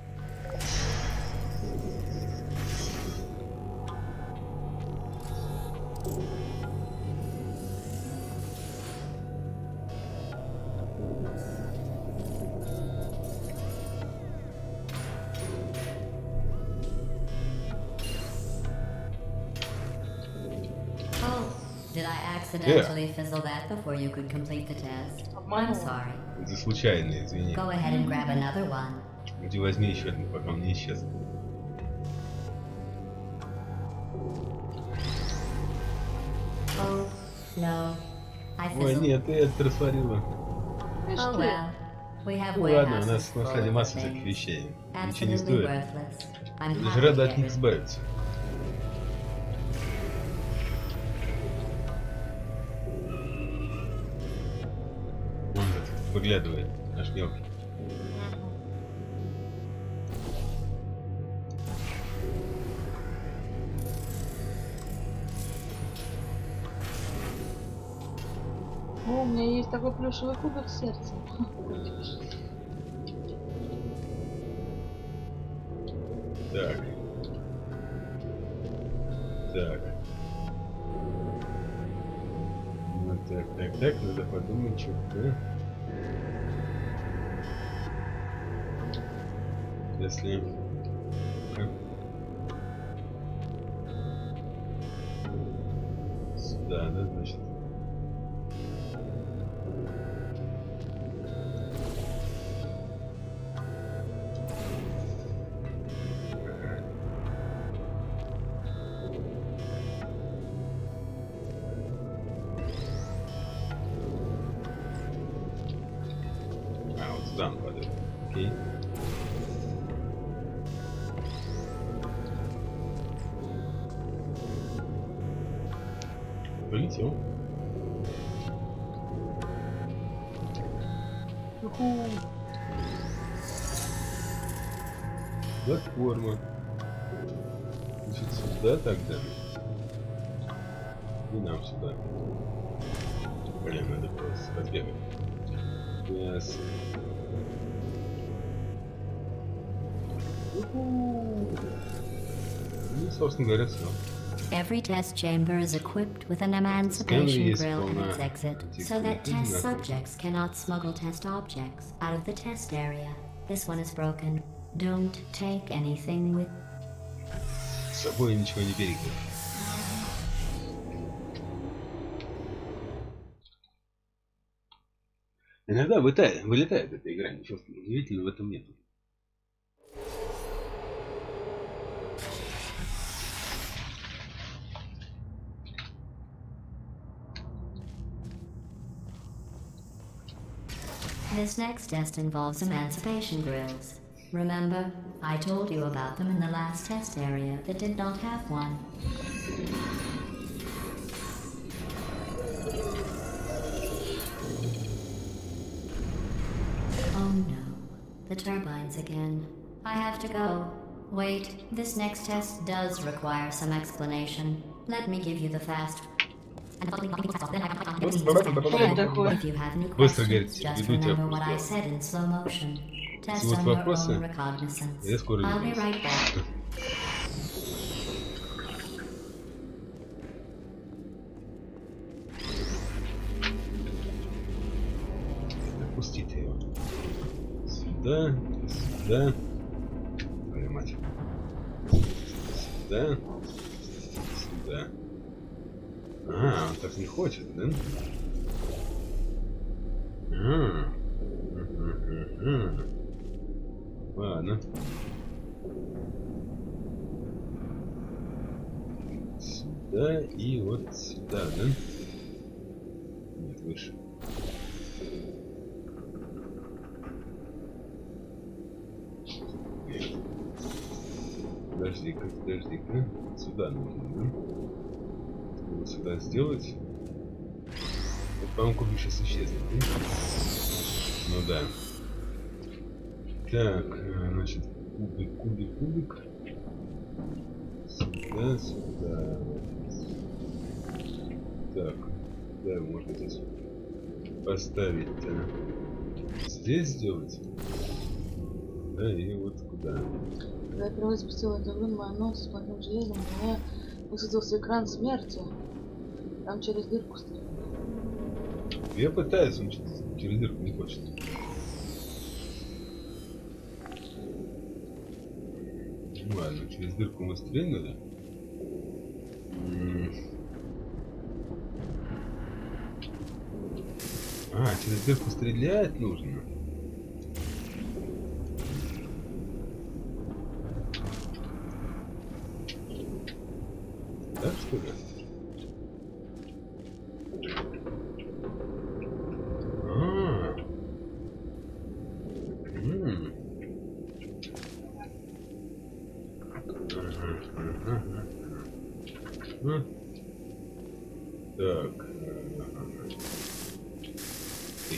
S5: Did I accidentally fizzle that before you could complete the test? I'm sorry.
S1: Это случайно, извини.
S5: Go ahead and grab another one.
S1: Иди возьми еще одну, пока он не исчез.
S5: Oh, no. I
S1: Ой,
S5: fizzled.
S1: нет, ты это растворила.
S5: Oh well. We have
S1: Ну ладно, у
S5: warehouses
S1: нас на
S5: full
S1: складе
S5: of
S1: масса всяких
S5: things.
S1: вещей. Ничего не
S5: Absolutely
S1: стоит.
S5: worthless. I'm
S1: Лишь
S5: happy
S1: рада
S5: to
S1: от
S5: get
S1: них
S5: rid of
S1: избавиться. Он тут выглядывает, наш мелкий.
S4: О, у меня есть такой плюшевый кубик с сердцем.
S1: Так. Так. Ну, так, надо подумать, что, да? Если... Сюда, да, значит? Сюда он падает. Окей. Полетел. Платформа. Значит, сюда тогда. И нам сюда. Блин, надо просто разбегать. Yes. Ну, собственно говоря, все.
S5: Every test chamber is equipped with an emancipation grill at its exit, so that test subjects cannot smuggle test objects out of the test area. This one is broken. Don't take anything with...
S1: С собой ничего не бери. Иногда вылетает эта игра, ничего удивительного в этом нет.
S5: This next test involves emancipation grills. Remember, I told you about them in the last test area that did not have one. Oh no, the turbines again. I have to go. Wait, this next test does require some explanation. Let me give you the fast...
S1: Быстро, говорит, веду тебя в курс дела. Если будут вопросы, я скоро вернусь. Отпустите его. Сюда, сюда. Ой, мать. Сюда, сюда. А, он так не хочет, да? Ладно. Сюда и вот сюда, да? Нет, выше. Подожди-ка, подожди-ка. Сюда нужно, да? Чтобы сюда сделать. Вот, по-моему, кубик сейчас исчезнет, да? Ну да. Так, значит, кубик, кубик, кубик. Сюда, сюда. Так, да, можно здесь поставить-то. Здесь сделать. Да, и вот куда.
S4: Когда я впервые запустила эту игру, на моем ноте с плотным железом, у меня высветился экран смерти. Там через дырку стреляет.
S1: Я пытаюсь, он через дырку не хочет. Ладно, через дырку мы стрельнули. А, через дырку стрелять нужно. Так что ли? Так.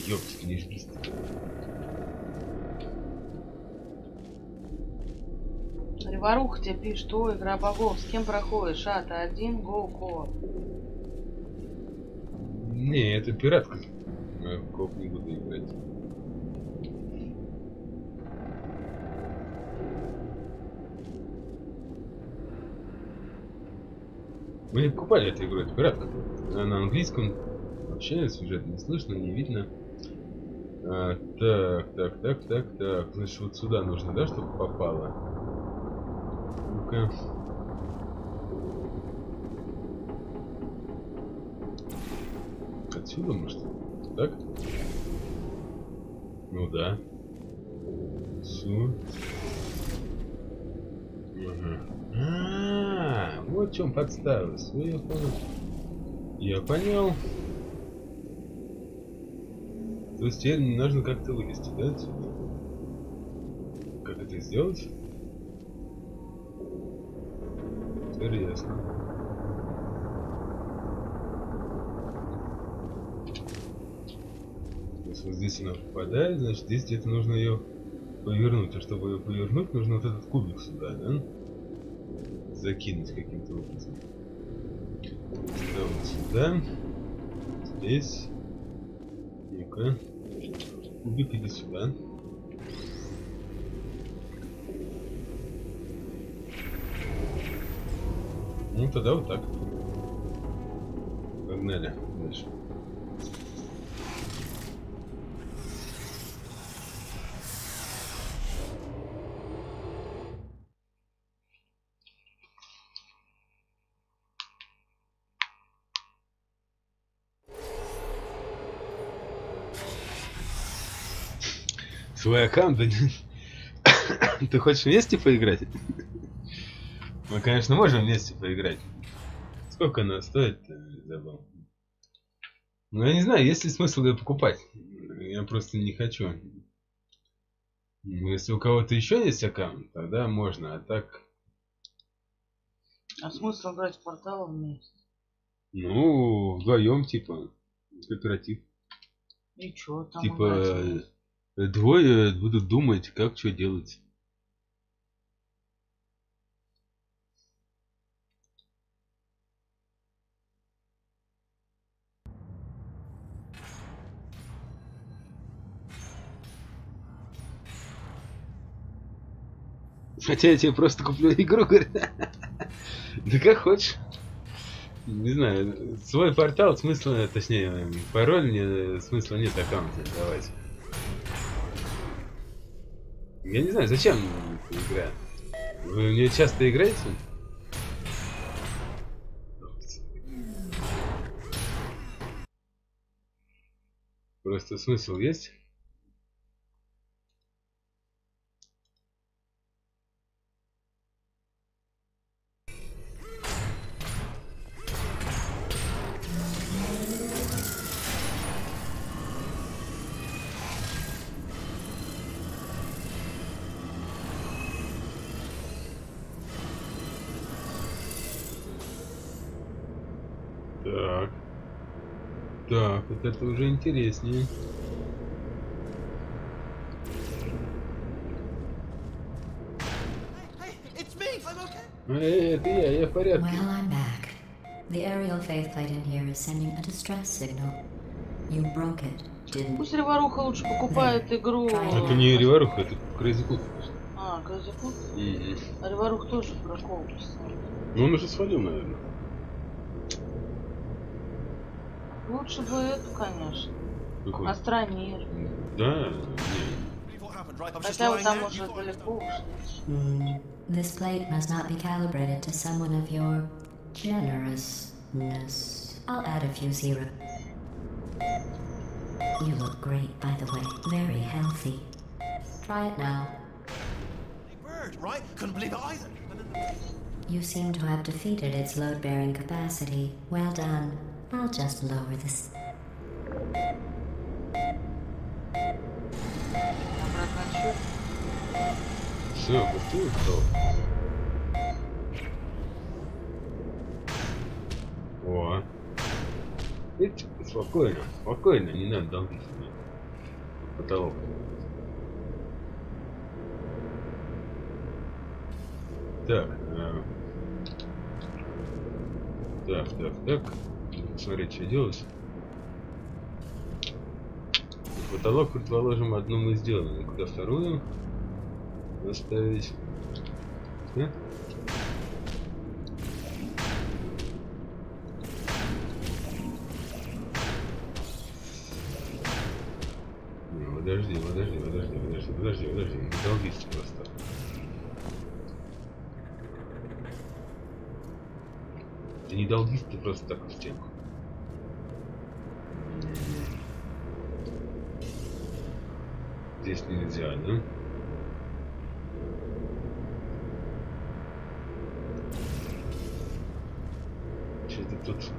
S1: Ёпти, не жгись.
S4: Реваруха тебе пишет, что игра богов, с кем проходишь? А, ты один, го-ко.
S1: Не, это пиратка. Я в коп не буду играть. Мы не покупали эту игру, это пиратка. Она на английском. Вообще сюжет не слышно, не видно. Так. Значит, вот сюда нужно, да, чтобы попало? Ну-ка. Отсюда, может? Так? Ну да. Все. Вот в чем подстава. Все, я понял. Я понял. То есть теперь мне нужно как-то вылезти, да, отсюда? Как это сделать? Теперь ясно. То есть вот здесь она попадает, значит здесь где-то нужно ее повернуть. А чтобы ее повернуть, нужно вот этот кубик сюда, да? Закинуть каким-то образом. Сюда, вот сюда. Здесь. Ну-ка. Кубик, иди сюда. Ну тогда вот так. Погнали дальше. Свой аккаунт, да? Ты хочешь вместе поиграть? Мы, конечно, можем вместе поиграть. Сколько она стоит? Забыл. Ну, я не знаю, есть ли смысл ее покупать. Я просто не хочу. Если у кого-то еще есть аккаунт, тогда можно, а так...
S4: А смысл играть в портал вместе?
S1: Ну, вдвоем, типа, кооператив.
S4: И чё там
S1: типа,
S4: играть?
S1: двое будут думать, как что делать. Хотя я тебе просто куплю игру, говорит. Да как хочешь. Не знаю, свой портал смысла, точнее, пароль мне смысла нет аккаунта давать. Я не знаю, зачем эта игра. Вы в нее часто играете? Просто смысл есть? Так. Так, вот это уже интереснее. Это я в порядке.
S5: Well, I'm back. The aerial faith plate in here is sending a distress signal. You broke it, didn't
S4: Пусть Реваруха лучше покупает игру.
S1: Это не Реваруха, это Crazy Cook.
S4: А, Crazy Cook? А Реварух тоже прокол писал.
S1: Ну он уже свалил, наверное.
S4: Лучше бы эту, конечно.
S1: Какой?
S4: Астронир.
S1: Да, не.
S4: Хотя вы там уже далеко ушли.
S5: This plate must not be calibrated to someone of your generousness. I'll add a few zeros. You look great, by the way. Very healthy. Try it now.
S3: Bird, right? Couldn't believe it either.
S5: You seem to have defeated its load-bearing capacity. Well done. I'll just lower this.
S4: Обратно отсчет.
S1: Все, пустую стол. О. Видите, спокойно, спокойно, не надо долбить меня. Потолок. Так, так. Смотреть, что делать. Потолок, предположим, одну мы сделали. Куда вторую оставить? Да? Подожди. Не долбись просто. Ты не долбись, ты просто так в стенку. Здесь нельзя, да? Что-то тут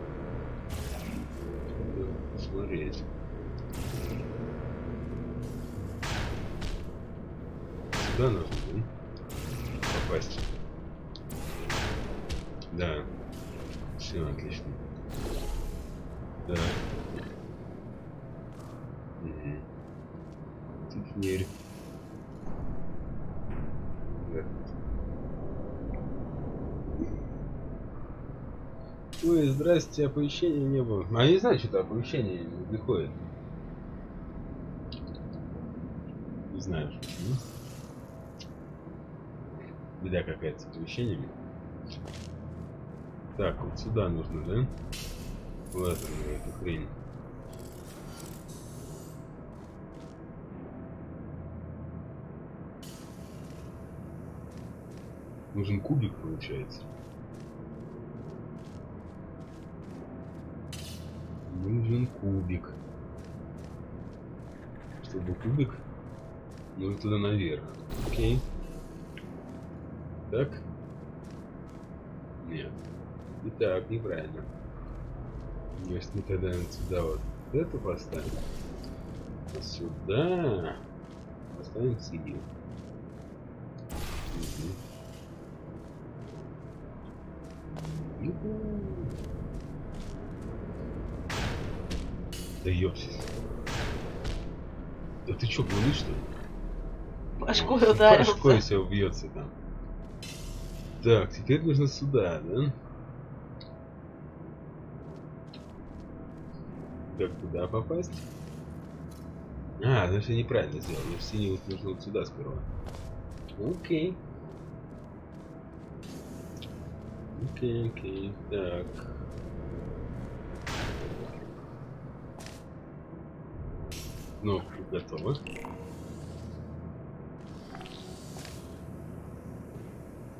S1: посмотреть. Сюда нужно, да? Попасть. Да. Все отлично. Да. Тут дверь. Да. Ой, здрасте, оповещения не было. А я не знаю, что-то оповещение не приходит. Не знаю, что. Беда какая-то с оповещениями. Так, вот сюда нужно, да? Вот эту хрень. Нужен кубик, получается. Нужен кубик. Чтобы кубик, нужно туда наверх. Окей. Так? Нет. И так, неправильно. Если мы тогда сюда вот это поставим, а сюда поставим сидим. Да ёпсись. Да ты чё, гонишь, что ли?
S4: Башкой ударился.
S1: Башкой все убьется там. Так, теперь нужно сюда, да? Как туда попасть? А, значит я неправильно сделал. Мне в синюю нужно вот сюда сперва. Окей. Окей, так. Кнопка готова.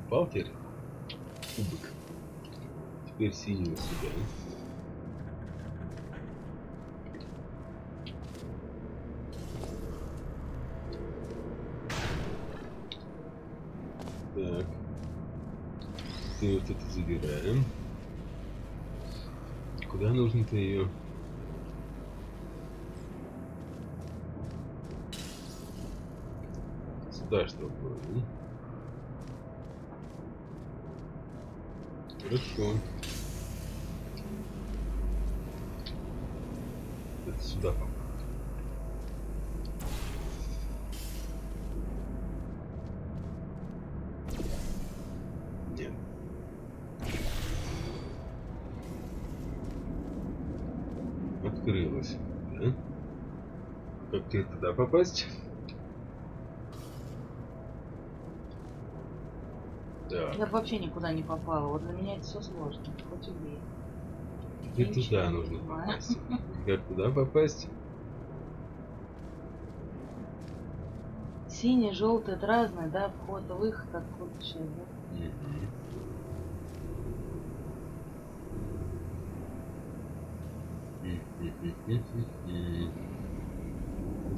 S1: Попал теперь кубик. Теперь синего сюда. Так. И вот это забираем. Куда нужно-то ее? Сюда, чтобы было, да? Хорошо. Это сюда попало. Нет. Открылось, да? Как тебе туда попасть? Да.
S4: Я вообще никуда не попала. Вот для меня это все сложно. Хоть убей.
S1: И туда нужно попасть. Как туда попасть?
S4: Синий, желтый, это разные, да? Вход, выход, откуда сейчас, да?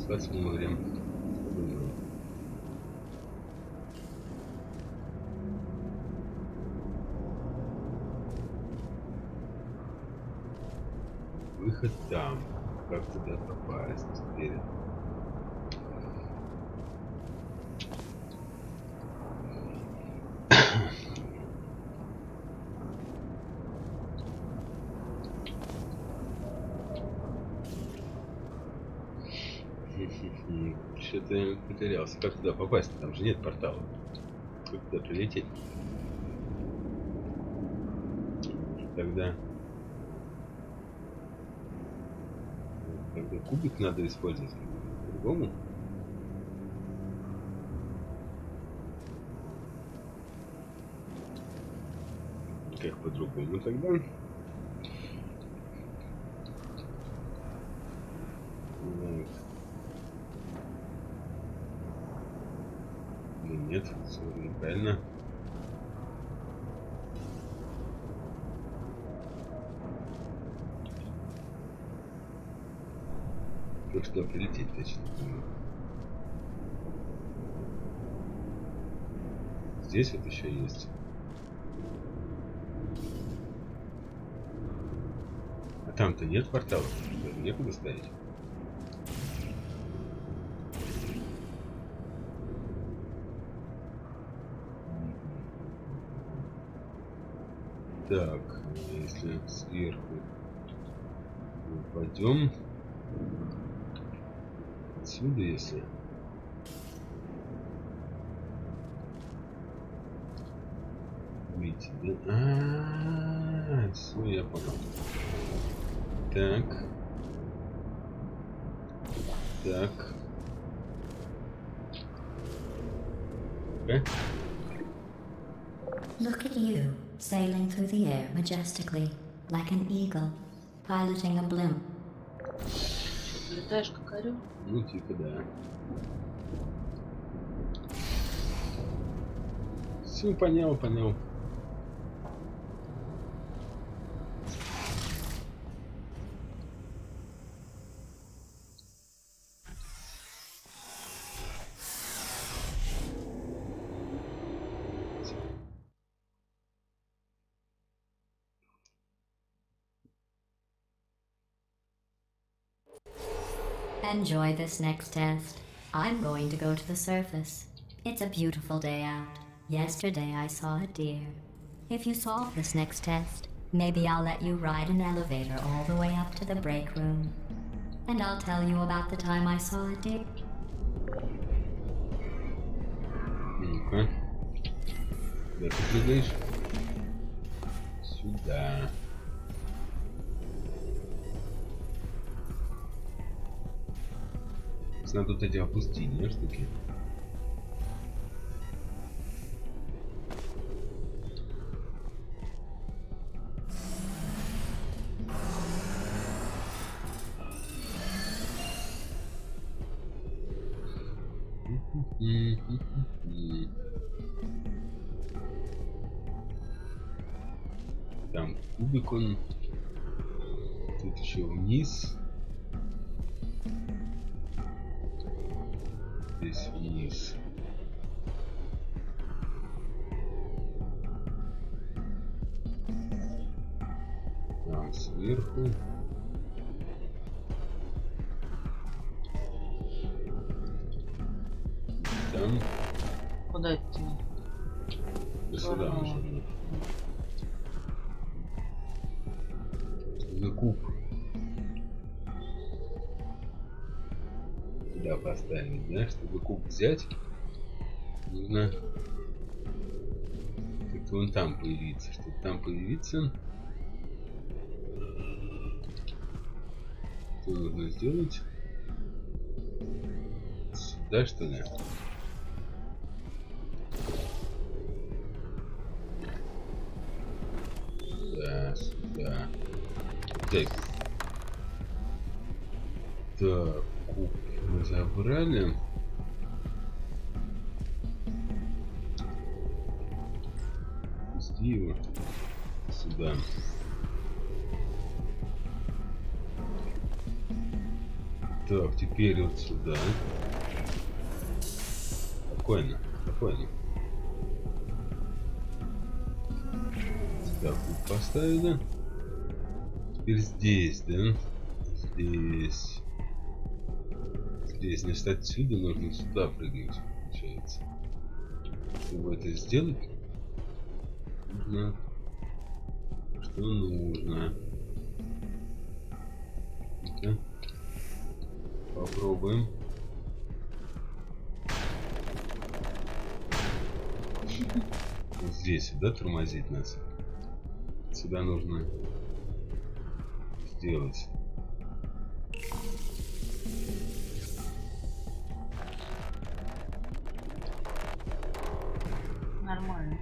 S1: Посмотрим. Выход там. Как туда попасть теперь? Что-то я потерялся. Как туда попасть? Там же нет портала. Как туда прилететь? Тогда кубик надо использовать по-другому. Как по-другому тогда? Вот. Нет, все неправильно. Ну что, прилететь точно. Здесь вот еще есть. А там-то нет порталов, даже некуда ставить. Так, если сверху упадем, отсюда, если выйти, да? Все, я понял. Так. Так.
S5: Look at you, sailing through the air majestically, like an eagle, piloting a blimp.
S4: Летаешь как орел?
S1: Ну, типа, да. Все, понял.
S5: Enjoy this next test. I'm going to go to the surface. It's a beautiful day out. Yesterday I saw a deer. If you solve this next test, maybe I'll let you ride an elevator all the way up to the break room. And I'll tell you about the time I saw a deer.
S1: Ну-ка. Куда ты прыгаешь? Сюда. Надо тут эти опустить, штуки. Там кубик он. Тут еще вниз. Здесь вниз. Там сверху. Там.
S4: Куда идти?
S1: Да сюда нужно. За куб. Куда поставить, да? Чтобы куб взять, нужно как-то вон там появиться. Чтобы там появиться, что нужно сделать? Сюда, что ли? Да, сюда. Так. Так, куб мы забрали. Пусти его сюда. Так, теперь вот сюда. Спокойно, спокойно. Сюда куб поставили. Теперь здесь, да? Здесь. Здесь, значит, отсюда нужно сюда прыгнуть, получается. Чтобы это сделать, нужно... Что нужно? Ну-ка. Попробуем. Вот здесь, да, тормозить нас. Сюда нужно сделать.
S4: Нормально.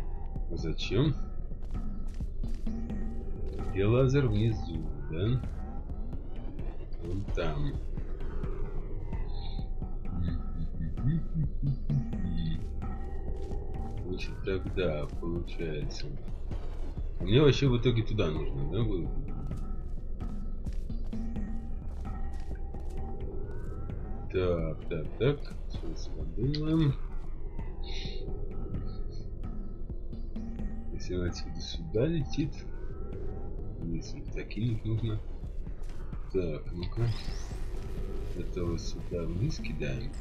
S1: Зачем? И лазер внизу, да? Вон там. Значит, тогда получается. А мне вообще в итоге туда нужно, да? Так. Сейчас подумаем. Если он отсюда сюда летит, если таких нужно. Так, ну-ка. Этого сюда вниз кидаем.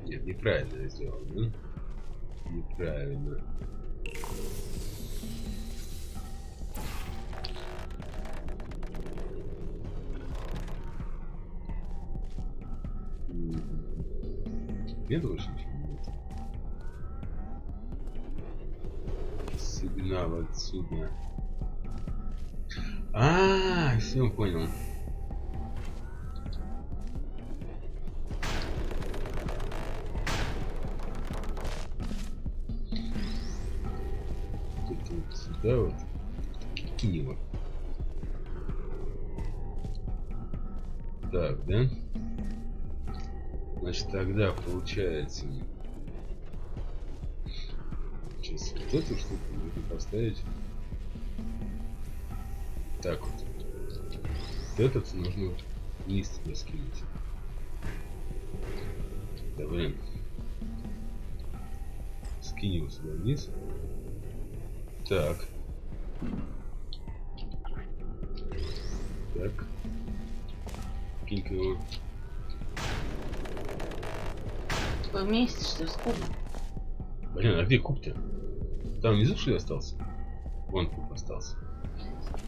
S1: Нет, неправильно я сделал, да? Неправильно. Нет больше ничего нет. Сигнал отсюда. Все понял. Тут вот сюда вот. Кинь его. Так, да? Значит, тогда получается. Сейчас вот эту штуку нужно поставить. Так вот. Вот этот нужно вниз туда скинуть. Да блин. Скинь его сюда вниз. Так. Так. Кинь-ка его.
S4: Вместе, что ли, с кубом?
S1: Блин, а где куб-то? Там внизу что ли остался? Вон куб остался.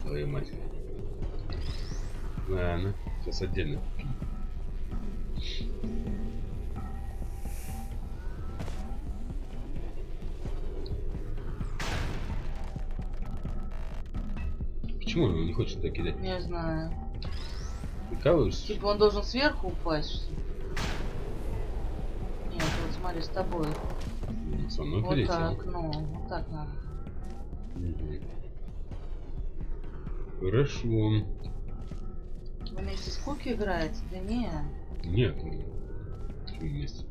S1: Твою мать. Ладно, сейчас отдельно купим. Почему он не хочет туда кидать?
S4: Не знаю.
S1: Прикалываешься?
S4: Типа он должен сверху упасть, что ли? Нет, вот смотри, с тобой.
S1: Со мной
S4: Вот
S1: полетел.
S4: так, ну, вот так надо.
S1: Хорошо.
S4: Вы вместе с Куки играете? Да не.
S1: Нет, вместе.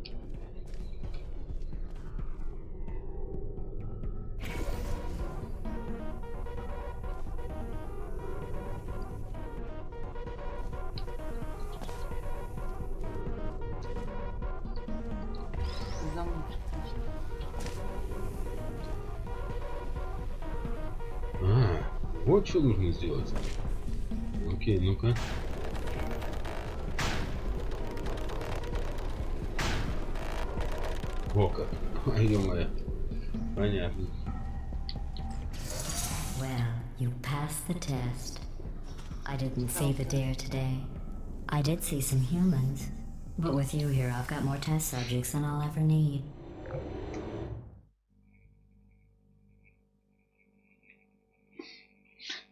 S1: Вот что нужно сделать. Окей, ну-ка. О, как. Ё-моё. Понятно.
S5: Well, you passed the test. I didn't see the deer today. I did see some humans. But with you here, I've got more test subjects than I'll ever need.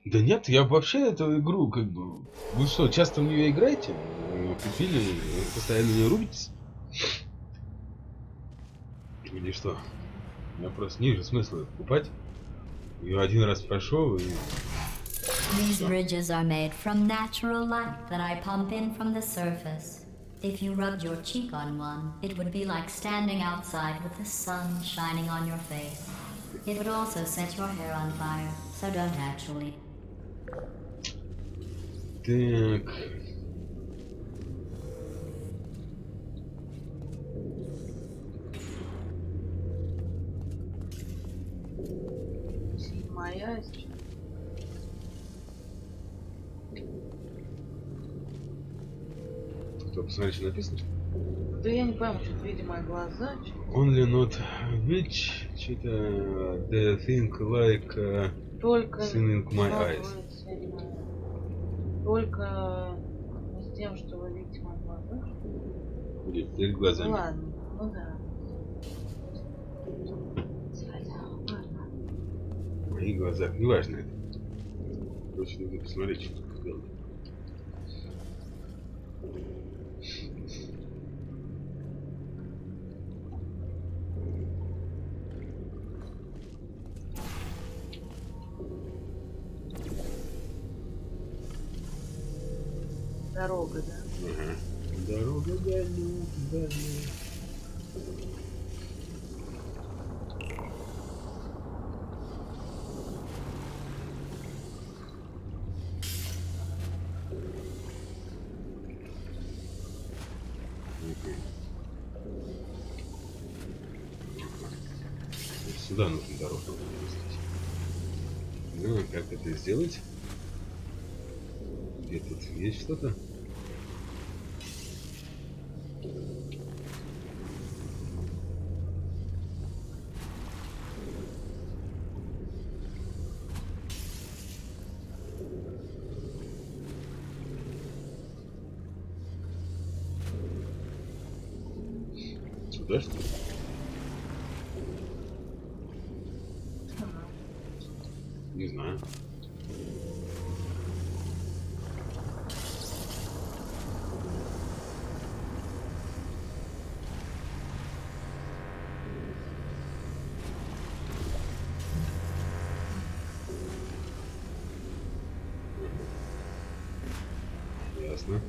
S1: Да нет, я вообще эту игру как бы... Вы что, часто в нее играете? Купили, постоянно не рубитесь? Или что? Я просто ниже смысла покупать. Ее один раз прошел и...
S5: These bridges are made from natural light that I pump in from the surface. If you rubbed your cheek on one, it would be like standing outside with the sun shining on your face. It would also set your hair on fire, so don't actually.
S1: Так.
S4: Моя.
S1: Кто, посмотри, что написано?
S4: Да я не пойму, что-то, видимо, глаза.
S1: Only not which, что-то the thing like
S4: Только
S1: seeing my eyes.
S4: Только не с тем, что вы видите мои глаза.
S1: Будет перед глазами.
S4: Ну ладно, ну да. Ладно.
S1: В моих глазах, неважно это. Короче, нужно посмотреть, что тут сделать.
S4: Дорога, да?
S1: Ага. Дорога дальняя, дальняя. Сюда нужно дорогу вывести. Ну, как это сделать? Где тут есть что-то? Сюда, что ли? Не знаю. Ясно.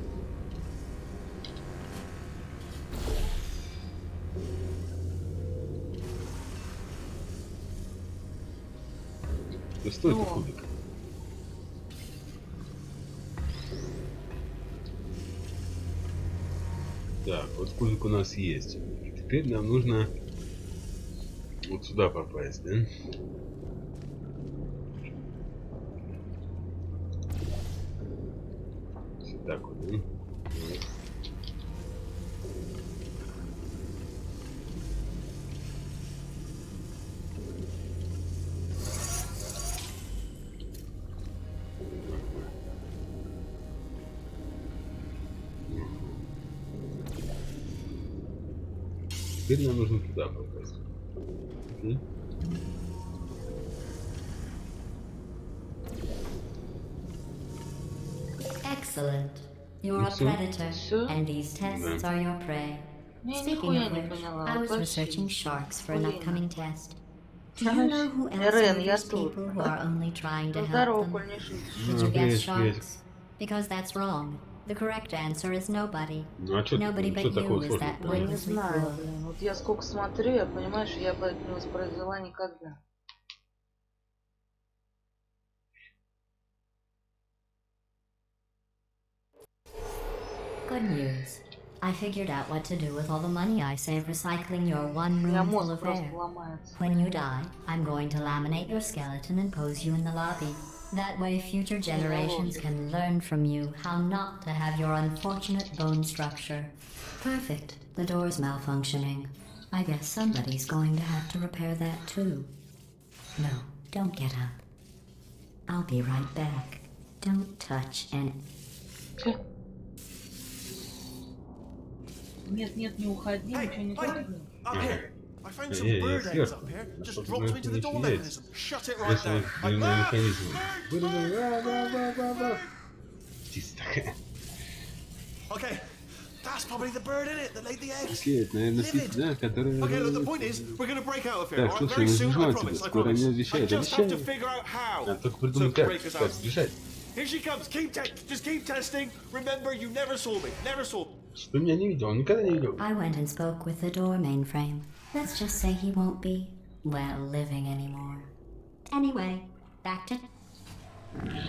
S1: Да стой ты, кубик. Так, вот кубик у нас есть. И теперь нам нужно вот сюда попасть, да? Вот так вот, да? Вот. Теперь нам нужно туда попасть. Окей.
S5: Excellent. You're a predator, and these tests are your prey. Speaking of which, I was researching sharks for an upcoming test. Do you know who else are these people who are only trying to help them? Did you guess sharks? Because that's wrong. The correct answer is nobody.
S1: Ну а что
S5: Nobody but
S1: такого
S5: you is that
S1: сложного?
S4: Не
S5: wondrously
S4: знаю,
S5: cruel.
S4: блин. Вот я сколько смотрю, я понимаю, что я бы это не воспроизвела никогда.
S5: Good news. I figured out what to do with all the money I saved recycling your one
S4: У меня
S5: room full
S4: мозг
S5: of
S4: просто
S5: air.
S4: ломается.
S5: When you die, I'm going to laminate your skeleton and pose you in the lobby. That way future generations can learn from you how not to have your unfortunate bone structure. Perfect. The door's malfunctioning. I guess somebody's going to have to repair that too. No, don't get up. I'll be right back. Don't touch any...
S4: Нет, нет, не уходи, ничего не трогай.
S3: Up here. I found some
S1: Yeah,
S3: bird
S1: yeah,
S3: eggs
S1: sure.
S3: up here.
S1: That's
S3: Just
S1: what
S3: drop
S1: we're
S3: them into the
S1: gonna
S3: door
S1: do.
S3: mechanism. Shut it right
S1: Если
S3: down.
S1: дверной механизм. Птица такая.
S3: Okay, that's probably the bird in it that laid the eggs.
S1: Окей, это, наверное, птица, да, которая...
S3: Okay, look, the point is, we're going to break out of here.
S1: Так,
S3: All right?
S1: слушай,
S3: Very
S1: мы
S3: soon, I
S1: сбежим
S3: promise.
S1: отсюда.
S3: I
S1: Скоро
S3: promise.
S1: они
S3: I
S1: обещают,
S3: just have to
S1: обещают.
S3: figure out how
S1: А только
S3: to
S1: придумай
S3: break
S1: как,
S3: us
S1: как
S3: out.
S1: сбежать.
S3: Here she comes. Just keep testing. Remember, you never saw me. Never saw me.
S1: Что меня не видел, он никогда не видел.
S5: I went and spoke with the door mainframe. Let's just say he won't be, well, living anymore. Anyway, back to...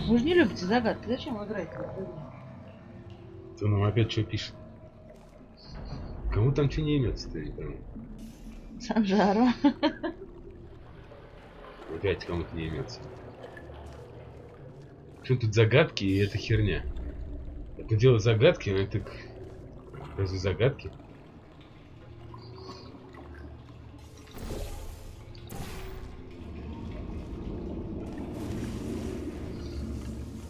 S4: Вы же не любите загадки, зачем вы играете в эту игру?
S1: Ты нам опять что пишет? Кому там что не имется-то, я не пойму.
S4: Санжару.
S1: Опять кому-то не имется. Что тут загадки и это херня? Это дело загадки, но это... Разве загадки?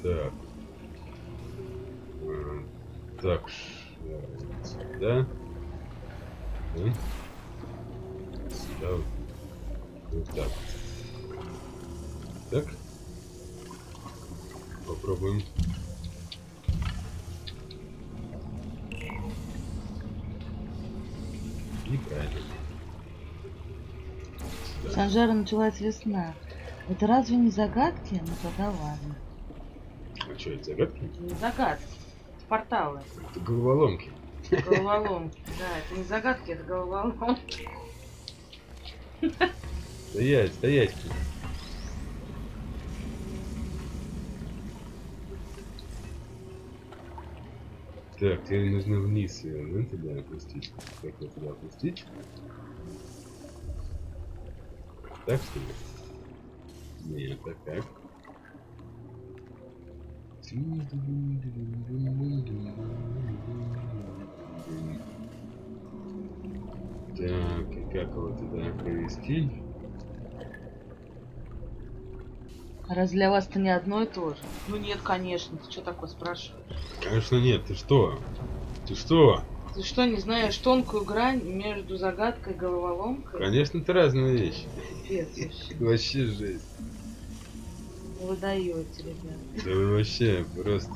S1: Так. Так. Сюда. Да. Сюда. Вот так. Так. Попробуем. Неправильно.
S4: Санжара началась весна. Это разве не загадки? Ну тогда ладно.
S1: А что, это загадки?
S4: Это не загадки. Это порталы.
S1: Это головоломки.
S4: Головоломки. Да, это не загадки, это головоломки.
S1: Стоять, стоять. Так, тебе нужно вниз ее, да, туда опустить. Как ее туда опустить? Так что ли? Нет, так как? Так, и как его туда провести?
S4: А раз для вас это не одно и то же? Ну нет, конечно. Ты что такое спрашиваешь?
S1: Конечно нет, ты что? Ты что?
S4: Ты что, не знаешь тонкую грань между загадкой и головоломкой?
S1: Конечно, это разные вещи.
S4: Пипец вообще.
S1: Вообще жесть.
S4: Вы даете, ребят.
S1: Да вы вообще просто...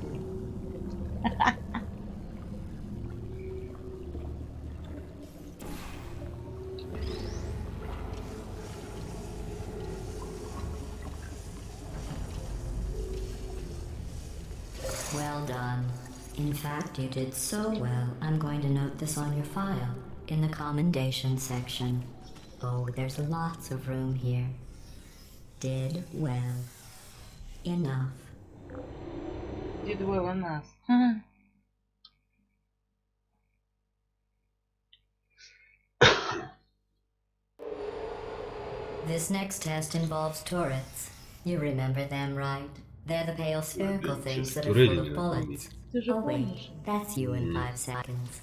S5: Well done. In fact, you did so well, I'm going to note this on your file, in the commendation section. Oh, there's lots of room here. Did well. Enough.
S4: Did well on us.
S5: This next test involves turrets. You remember them, right? They're the pale spherical things that are full of bullets.
S4: Ты же
S5: Oh wait,
S4: помнишь?
S5: that's you in 5 seconds.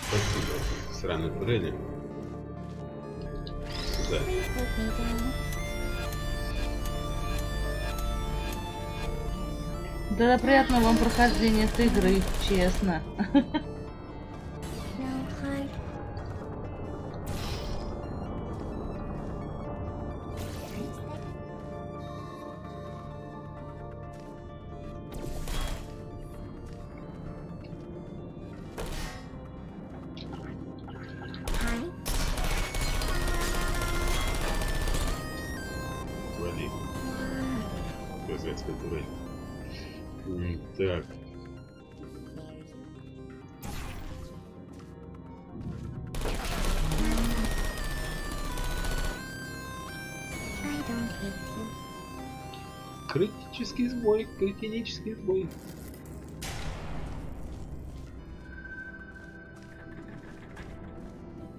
S1: Спасибо. Сраные турели. Сюда.
S4: Да, приятного вам прохождения этой игры, честно.
S1: Вали. Казацкая турель. Так. Критический сбой, критический сбой.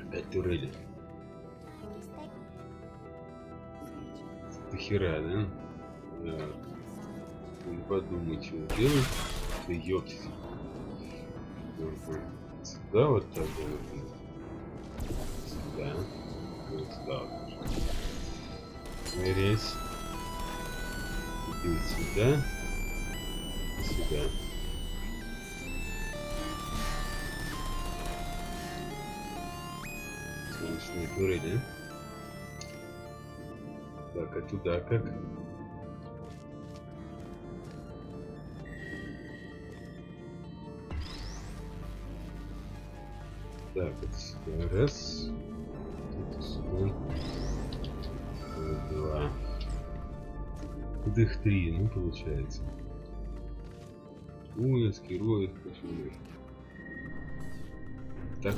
S1: Опять турели. До хера, да? Подумай, что делать. Ты ёпти. Сюда вот так вот. Сюда. Вот сюда вот. Мересь. И сюда. И сюда. Солнечные турели. Так, а туда как? Так, это сюда. Раз. Это сюда. Два. Тут их три, ну получается. Уэс, героев, почему? Так.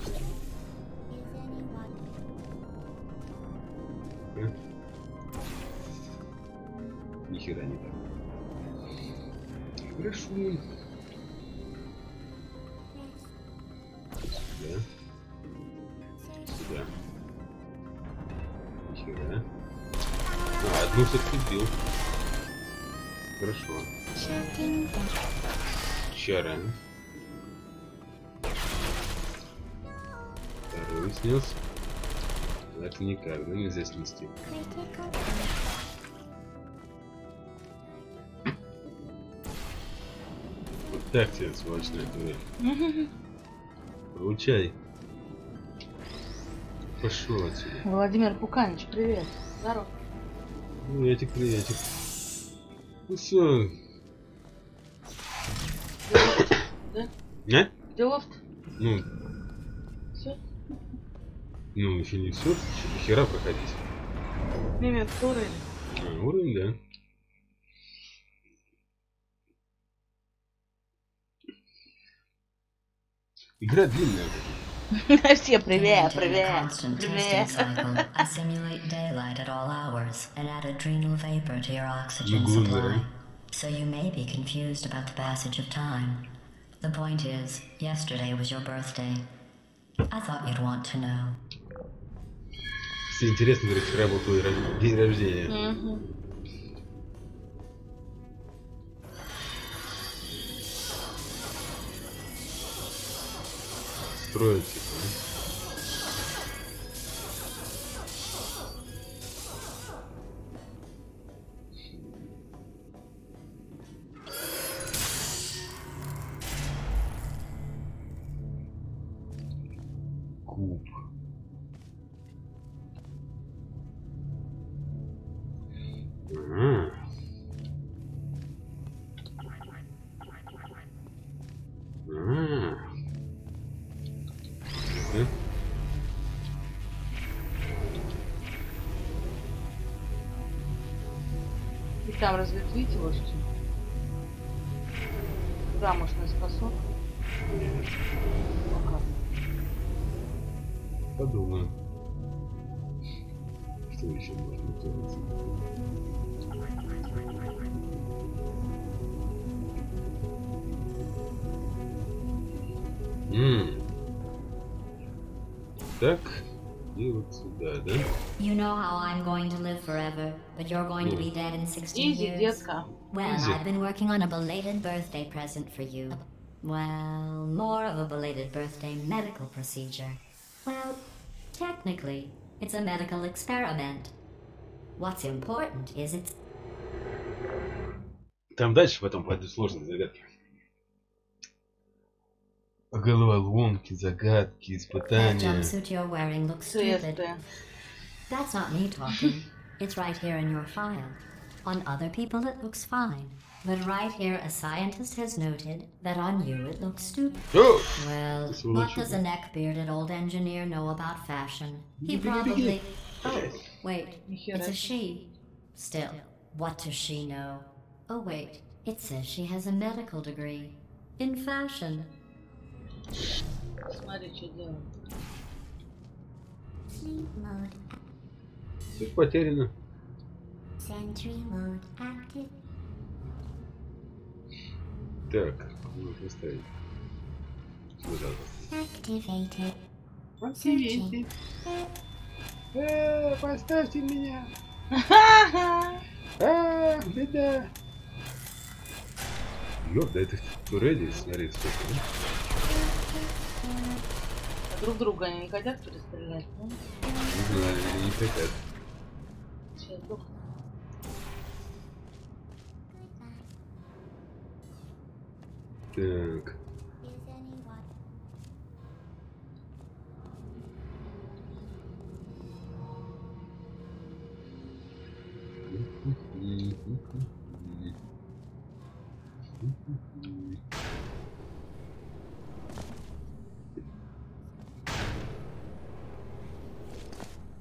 S1: Ни хера не так. Хорошо. Сюда. Сюда. Ни хера. А, одну все-таки сбил. Хорошо. Чара. Второй снес. Это никак, да, нельзя снести. Вот так тебе, сволочная турель. Получай. Пошел отсюда.
S4: Владимир Пуканич, привет. Здорово.
S1: Приветик, приветик. Ну все.
S4: Да?
S1: А?
S4: Где лофт?
S1: Ну.
S4: Все?
S1: Ну, еще не все, еще до хера проходить.
S4: Мимик, уровень.
S1: Уровень, да. Игра длинная.
S4: Все привет, привет,
S5: Constant testing
S4: привет.
S5: cycle. I simulate daylight at all hours and add adrenal vapor to your oxygen
S1: Ну, глупо,
S5: supply.
S1: да?
S5: So you may be confused about the passage of time. The point is, yesterday was your birthday. I thought you'd want to know.
S1: Все интересно, говорит, вчера был твой день рождения. Строят типа, куб. Ага. Ага. Да?
S4: И там разветвить его что? Куда можно способ? Пока.
S1: Подумаем. Что еще можно делать? Так, и вот сюда, да?
S5: You know how I'm going to live forever, but you're going to be dead in 16
S4: Изи,
S5: years?
S4: детка.
S5: Well,
S1: Easy.
S5: I've been working on a belated birthday present for you. Well, more of a belated birthday medical procedure. Well, technically, it's a medical experiment. What's important is it's...
S1: Там дальше потом пойдут сложные загадки. Головоломки, загадки,
S5: That
S1: испытания.
S5: jumpsuit you're wearing looks stupid.
S4: Цветы.
S5: That's not me talking. It's right here in your file. On other people it looks fine. But right here a scientist has noted that on you it looks stupid.
S1: О!
S5: Well,
S1: This will
S5: what
S1: let you
S5: does a neck-bearded old engineer know about fashion? He probably... Oh, wait, it's a she. Still, what does she know? Oh wait, It says she has a medical degree in fashion.
S4: Смотри, что делаем.
S5: Sleep mode.
S1: Все потеряно.
S5: Sentry mode active.
S1: Так, нужно ставить. Сюда.
S5: Activated.
S1: Активируйте. Поставьте меня. Беда. Ёп, да это турели, смотри, сколько, да?
S4: А друг друга они не хотят перестрелять, да?
S1: Не знаю, или не хотят.
S4: Сейчас сдохну.
S1: Так.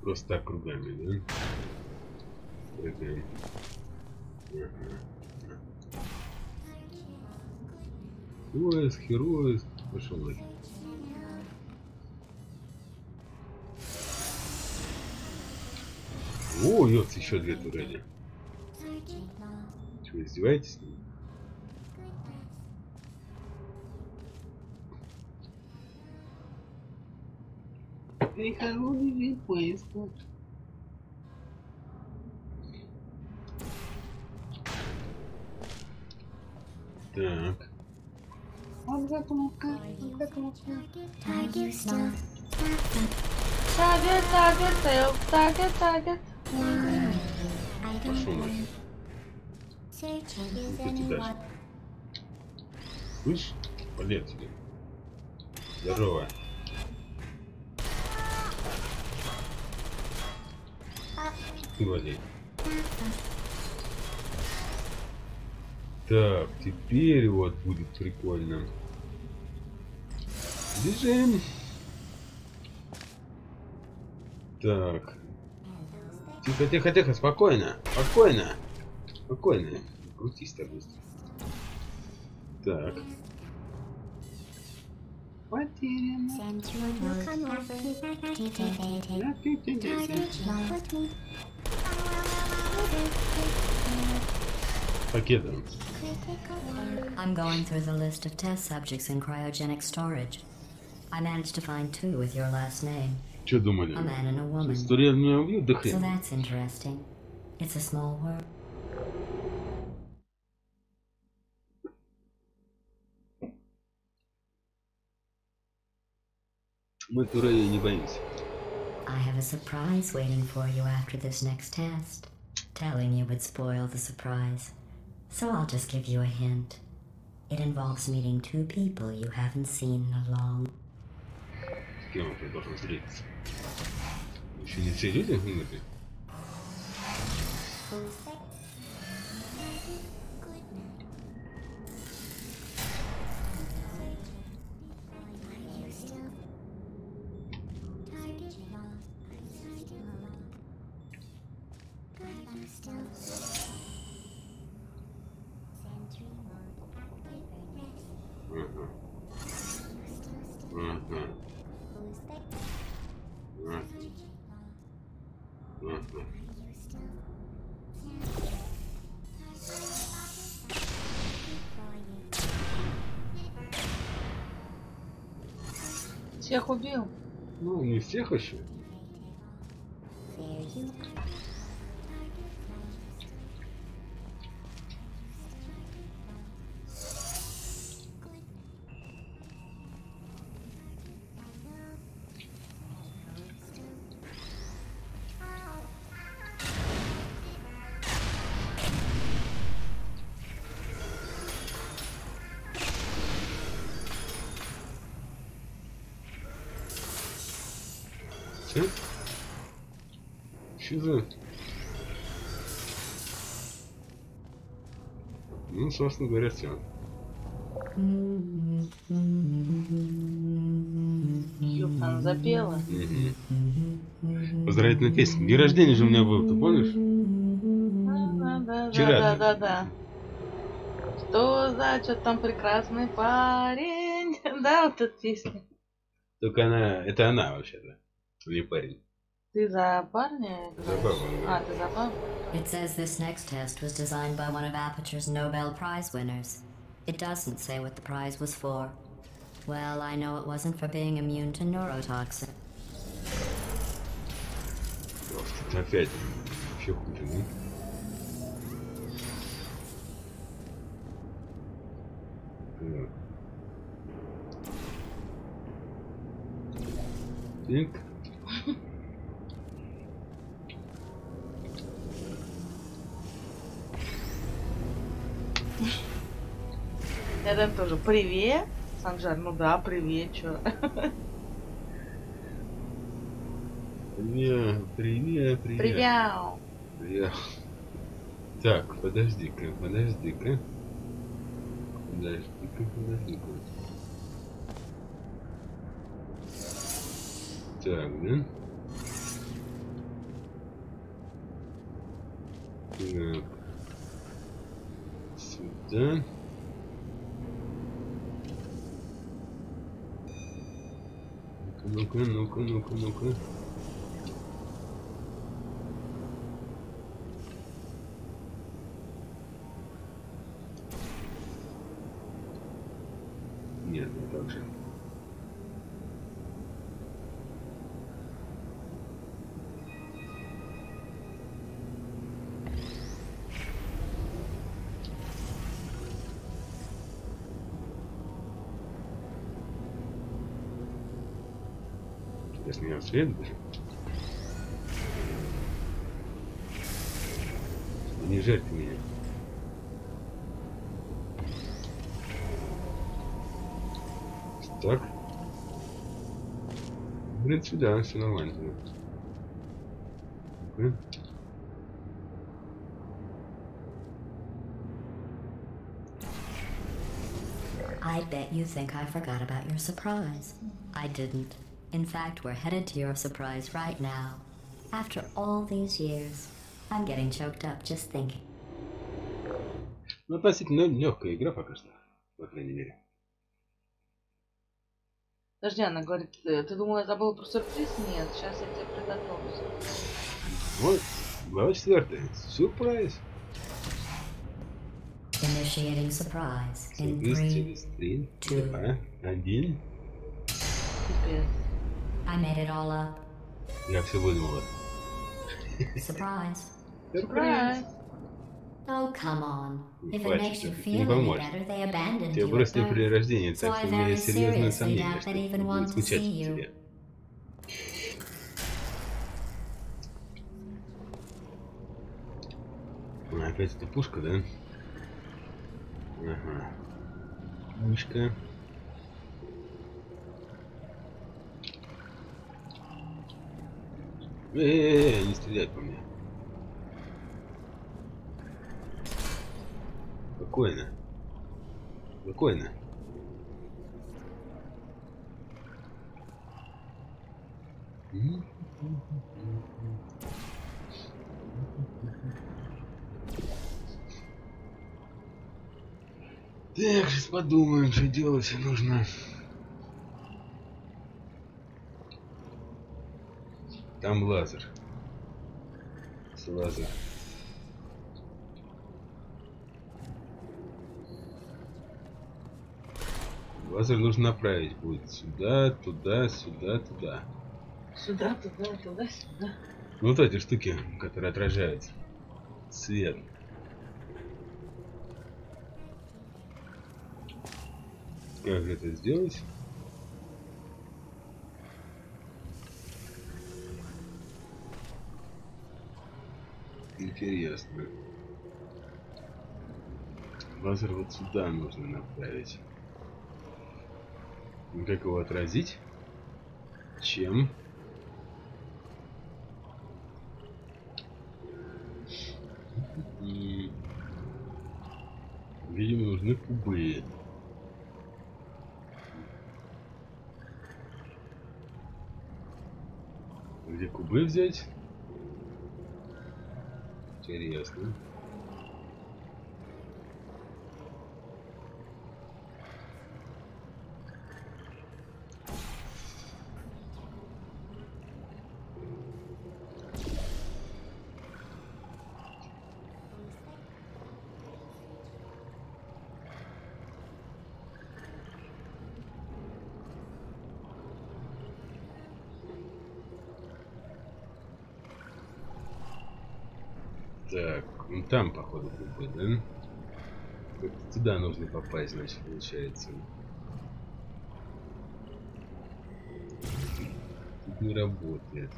S1: Просто так кругами, да? Хероис, пошел нафиг. О, ёпт, еще две турели. Что, издеваетесь? Холодный вид поиска. Так.
S4: Таргет.
S1: Пошел нафиг. Идите дальше. Слышь? Полет тебе. Здорово. Ты вали. Так, теперь вот будет прикольно. Бежим. Так. Тихо, тихо, тихо, спокойно. Спокойно. Спокойно. Не крутись так быстро. Так. Потеряно. Пакетом.
S5: I'm going through the list of test subjects in cryogenic storage. I managed to find 2 with your last name.
S1: Что думали?
S5: A man and a woman.
S1: История меня убьют, да
S5: So
S1: хрен.
S5: that's interesting. It's a small world.
S1: Мы турелей не боимся.
S5: I have a surprise waiting for you after this next test. Telling you would spoil the surprise. So I'll just give you a hint. It involves meeting 2 people you haven't seen in a long...
S1: С кем я должен встретиться? Еще не все люди умерли?
S4: Всех убил.
S1: Ну, не всех еще. Что за... Ну, собственно говоря, все.
S4: Ёпта, она запела.
S1: Поздравительная песня. День рождения же у меня был, ты помнишь?
S4: Да.
S1: Вчера.
S4: Да. Что значит там прекрасный парень? Да, вот эта песня.
S1: Только она... Это она вообще-то. Не парень.
S4: Ты за парня?
S1: За бабу.
S4: А, ты за бабу?
S5: It says this next test was designed by one of Aperture's Nobel Prize winners. It doesn't say what the prize was for. Well, I know it wasn't for being immune to neurotoxin.
S1: Тут опять еще хуже, ну? Так.
S4: Это тоже привет, Санжар. Ну да, привет, чё?
S1: Привет, привет, привет.
S4: Привет.
S1: Привет. Так, подожди-ка. Подожди-ка. Так, да? Так. Сюда. Ну-ка. Нет, не так же. Сейчас меня следует. Не жарьте меня. Так. Блин, сюда, все нормально.
S5: I bet you think I forgot about your surprise. I didn't. In fact, we're headed to your surprise right now. After all these years, I'm getting choked up just thinking.
S1: Ну, относительно легкая игра пока что, по крайней мере.
S4: Подожди, она говорит, ты думала, я забыла про сюрприз? Нет, сейчас я тебе приготовлю сюрприз.
S1: Вот, глава 4. Сюрприз.
S5: Initiating surprise in
S1: Сюрприз через 3,
S5: 2,
S1: 2, 1.
S4: Пипец.
S5: I made it all up.
S1: Я все выдумала.
S5: Surprise.
S4: Сюрприз.
S5: Oh, come on. If it
S1: Хватит,
S5: makes you
S1: это
S5: feel
S1: не
S5: any
S1: поможет.
S5: better, they abandoned
S1: Тебя
S5: you at
S1: бросили при
S5: birth.
S1: рождении,
S5: So
S1: так
S5: I
S1: что у меня
S5: very
S1: есть серьезное
S5: seriously
S1: сомнение,
S5: doubt
S1: что
S5: that even
S1: будут
S5: want to
S1: скучать
S5: see
S1: по
S5: you.
S1: тебе. А, опять эта пушка, да? Ага. Пушка. Не стрелять по мне. Спокойно. Спокойно. Так, сейчас подумаем, что делать нужно. Там лазер. Лазер. Лазер нужно направить будет сюда, туда, сюда, туда.
S4: Сюда, туда, туда, сюда.
S1: Ну, вот эти штуки, которые отражают свет. Как это сделать? Интересно. Лазер вот сюда нужно направить. Как его отразить? Чем? Видимо, нужны кубы. Где кубы взять? Интересно. Так, ну там, походу, будет, да? Как-то туда нужно попасть, значит, получается. Тут не работает.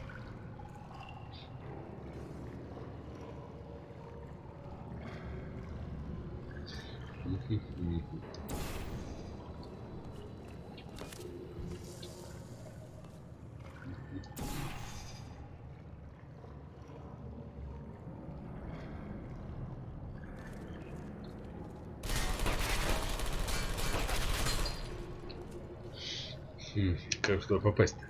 S1: Как туда попасть-то?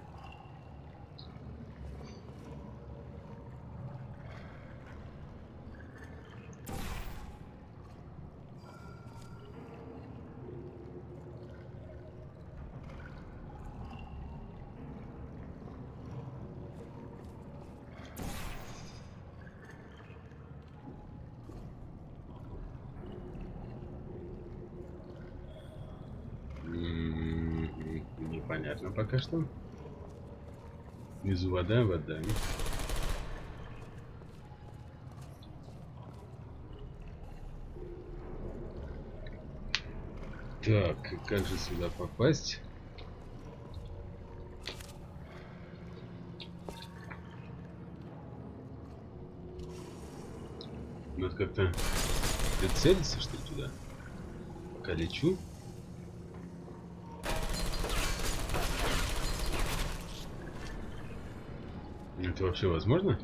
S1: Непонятно пока что. Внизу вода, вода. Так, как же сюда попасть? Надо как-то прицелиться, что ли, туда? Пока лечу. Это вообще возможно?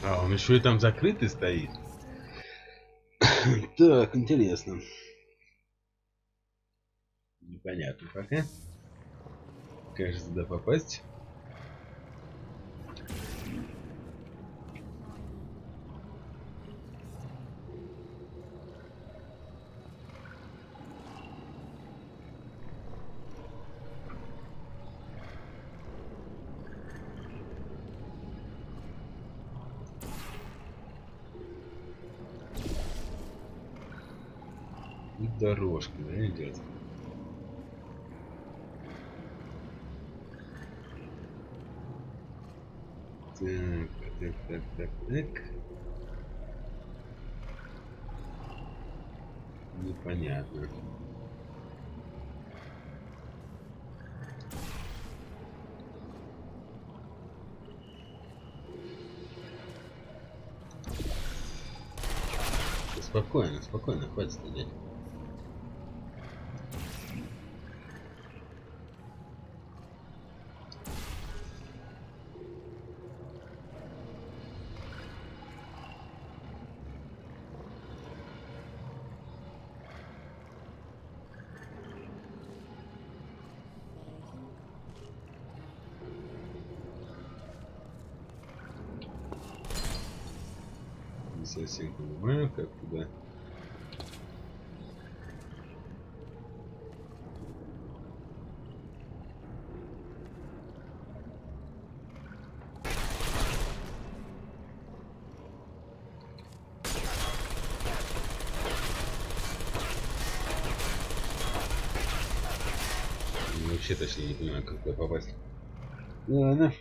S1: А, он еще и там закрытый стоит. Так, интересно. Непонятно пока. Как же туда попасть? И дорожка, да, идет. Так. Непонятно. Спокойно, спокойно, хватит стрелять. Не совсем понимаю, как туда. Вообще точнее не понимаю, как туда попасть. Ну ладно.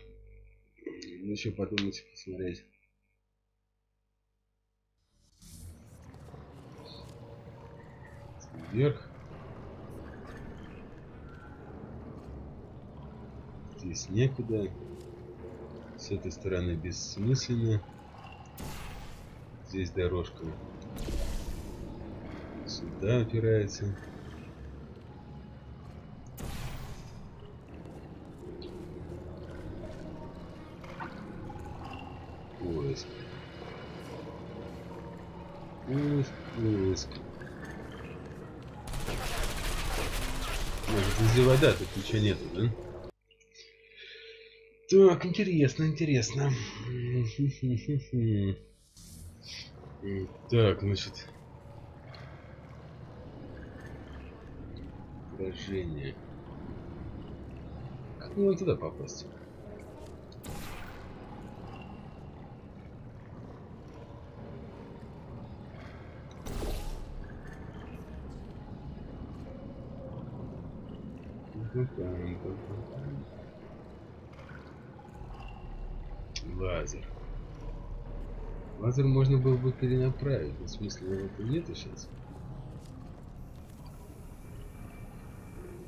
S1: Еще подумать, посмотреть. Вверх. Здесь некуда. С этой стороны бессмысленно. Здесь дорожка сюда упирается. Поиск. Поиск. Может, возле вода тут ничего нету, да? Так, интересно, интересно. Так, значит... Поражение. Как мне туда попасть? Лазер. Лазер можно было бы перенаправить. В смысле, его нету сейчас?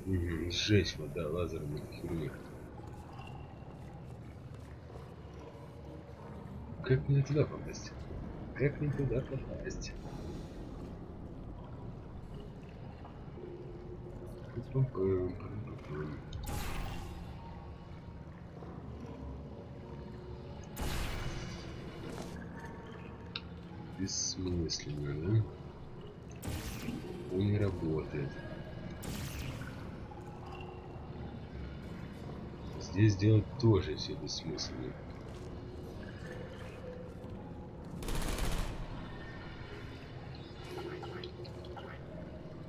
S1: Угу, сжечь вода лазером эту херню. Как мне туда попасть? Как мне туда попасть? Бессмысленно, да? Он не работает. Здесь делать тоже все бессмысленно.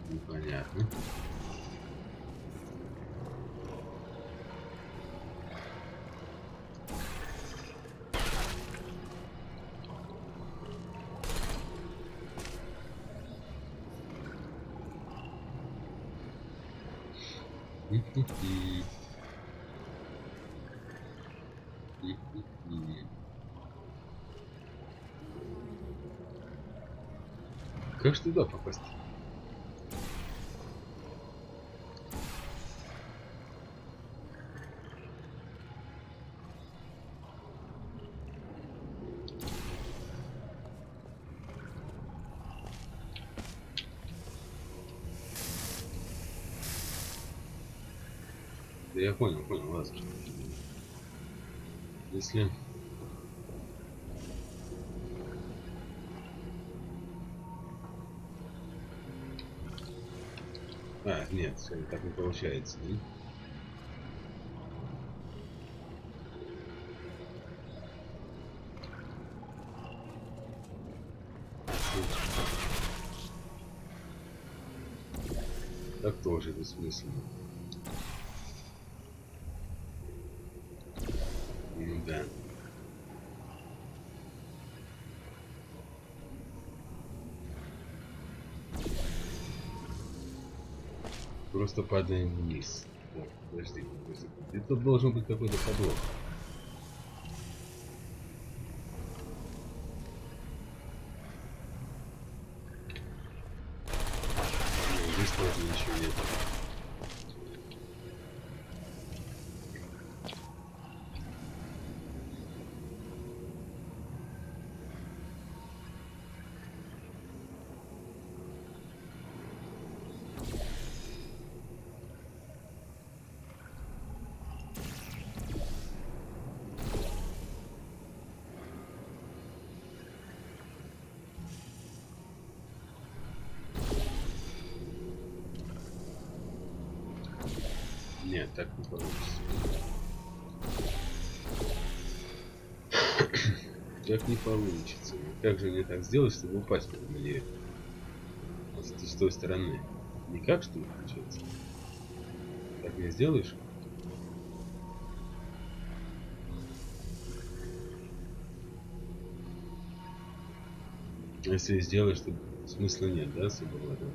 S1: Непонятно. Как же туда попасть? Да я понял, лазер. Если... А, нет, так не получается, да? Так тоже бессмысленно. Ну да. Просто падаем вниз. Так, подожди. И тут должен быть какой-то подлог. Здесь тоже ничего нет. Нет, так не получится. Так не получится. Как же мне так сделать, чтобы упасть на нее? С той стороны. Никак, что ли, получается? Так не сделаешь? Если сделаешь, то смысла нет, да, особо в этом?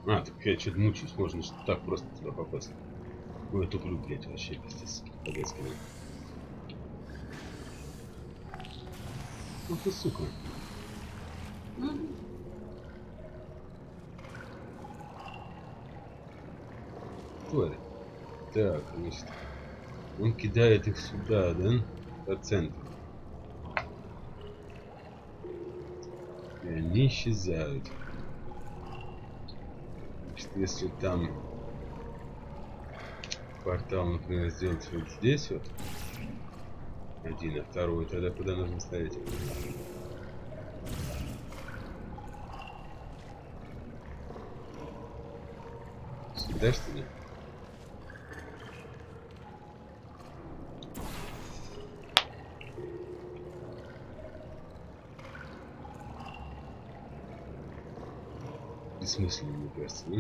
S1: А, так я что-то мучаюсь, можно так просто туда попасть. Ой, я туплю, блядь, вообще пиздец. По-детски. Ну ты, сука. Тварь. Так, значит. Он кидает их сюда, да? По центру. И они исчезают. Значит, если там портал, например, сделать вот здесь вот один, а второй, тогда куда нужно ставить? Сюда, что ли? Бессмысленно, мне кажется, да?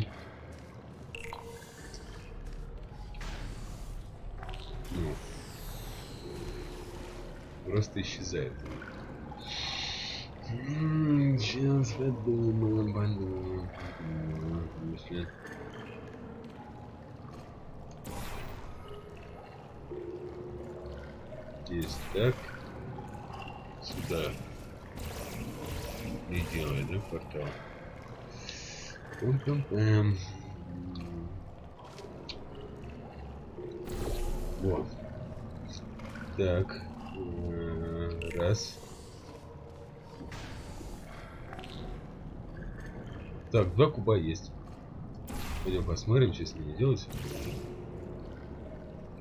S1: Ну, просто исчезает. Сейчас подумаем. Если... Здесь так. Сюда. Не делай, да, портал? Пум-пум-пум. Вот. Так. Раз. Так, 2 куба есть. Пойдем посмотрим, что с ними делать.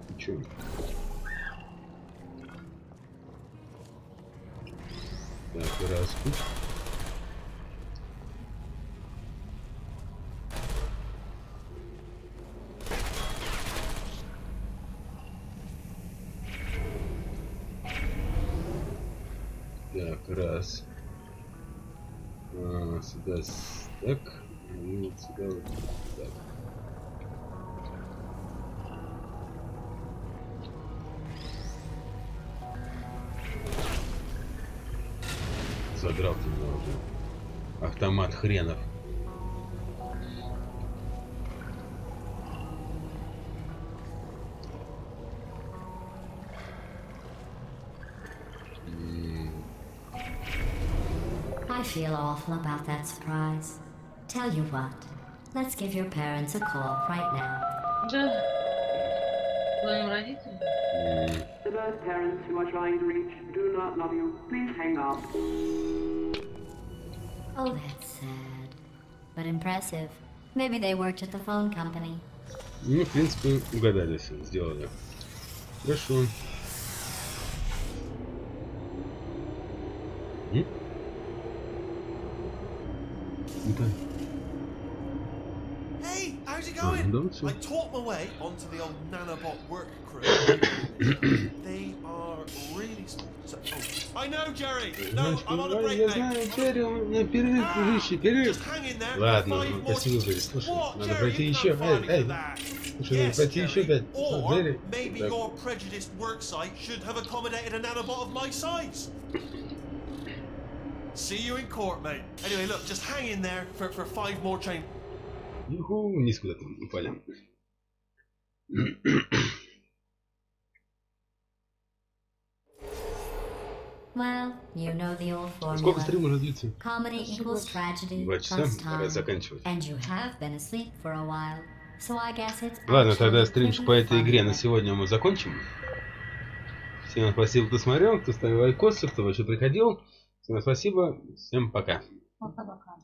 S1: И чё? Так, раз куб. Так, раз. Сюда так. И вот сюда вот так. Задрал ты меня уже. Автомат хренов.
S5: I feel awful about that surprise. Tell you what, let's give your parents a call right now.
S4: Да. Звоним родителям.
S6: The birth parents you are trying to reach do not love you. Please hang up.
S5: Oh, that's sad. But impressive. Maybe they worked at the phone company.
S1: Ну, в принципе, угадали все, сделали. Хорошо. Да.
S3: Hey, how's it going?
S1: Don't
S3: I taught my way onto the old nanobot work crew. They are really smart. So, oh, I know, Jerry. No, I'm on a break,
S1: Я
S3: mate.
S1: знаю, Джерри, на перерыв, дружище, перерыв.
S3: Just hang in there.
S1: Ладно,
S3: Five more
S1: спасибо,
S3: teachers.
S1: Джерри, слушай,
S3: What,
S1: надо
S3: Jerry,
S1: пройти
S3: you
S1: еще.
S3: can't find me for
S1: Эй,
S3: that.
S1: слушай, надо
S3: Yes,
S1: пройти еще
S3: Jerry.
S1: 5.
S3: Or
S1: Джерри.
S3: maybe
S1: Так.
S3: your prejudiced work site should have accommodated a nanobot of my size. See you in court, mate. Anyway, look, just hang in there for 5 more chain.
S1: Юху, вниз куда-то упали.
S5: Well, you know the old
S1: Сколько
S5: formula.
S1: стрим уже длится?
S5: Comedy equals tragedy
S1: 2 часа,
S5: plus
S1: пора
S5: time.
S1: заканчивать.
S5: And you have been asleep for a while, so I guess it's
S1: Ладно, тогда
S5: actually
S1: стримчик
S5: pretty
S1: по этой
S5: fun.
S1: игре на сегодня мы закончим. Всем спасибо, кто смотрел, кто ставил лайкосы, кто вообще приходил. Всем спасибо, всем пока.
S4: Пока-пока.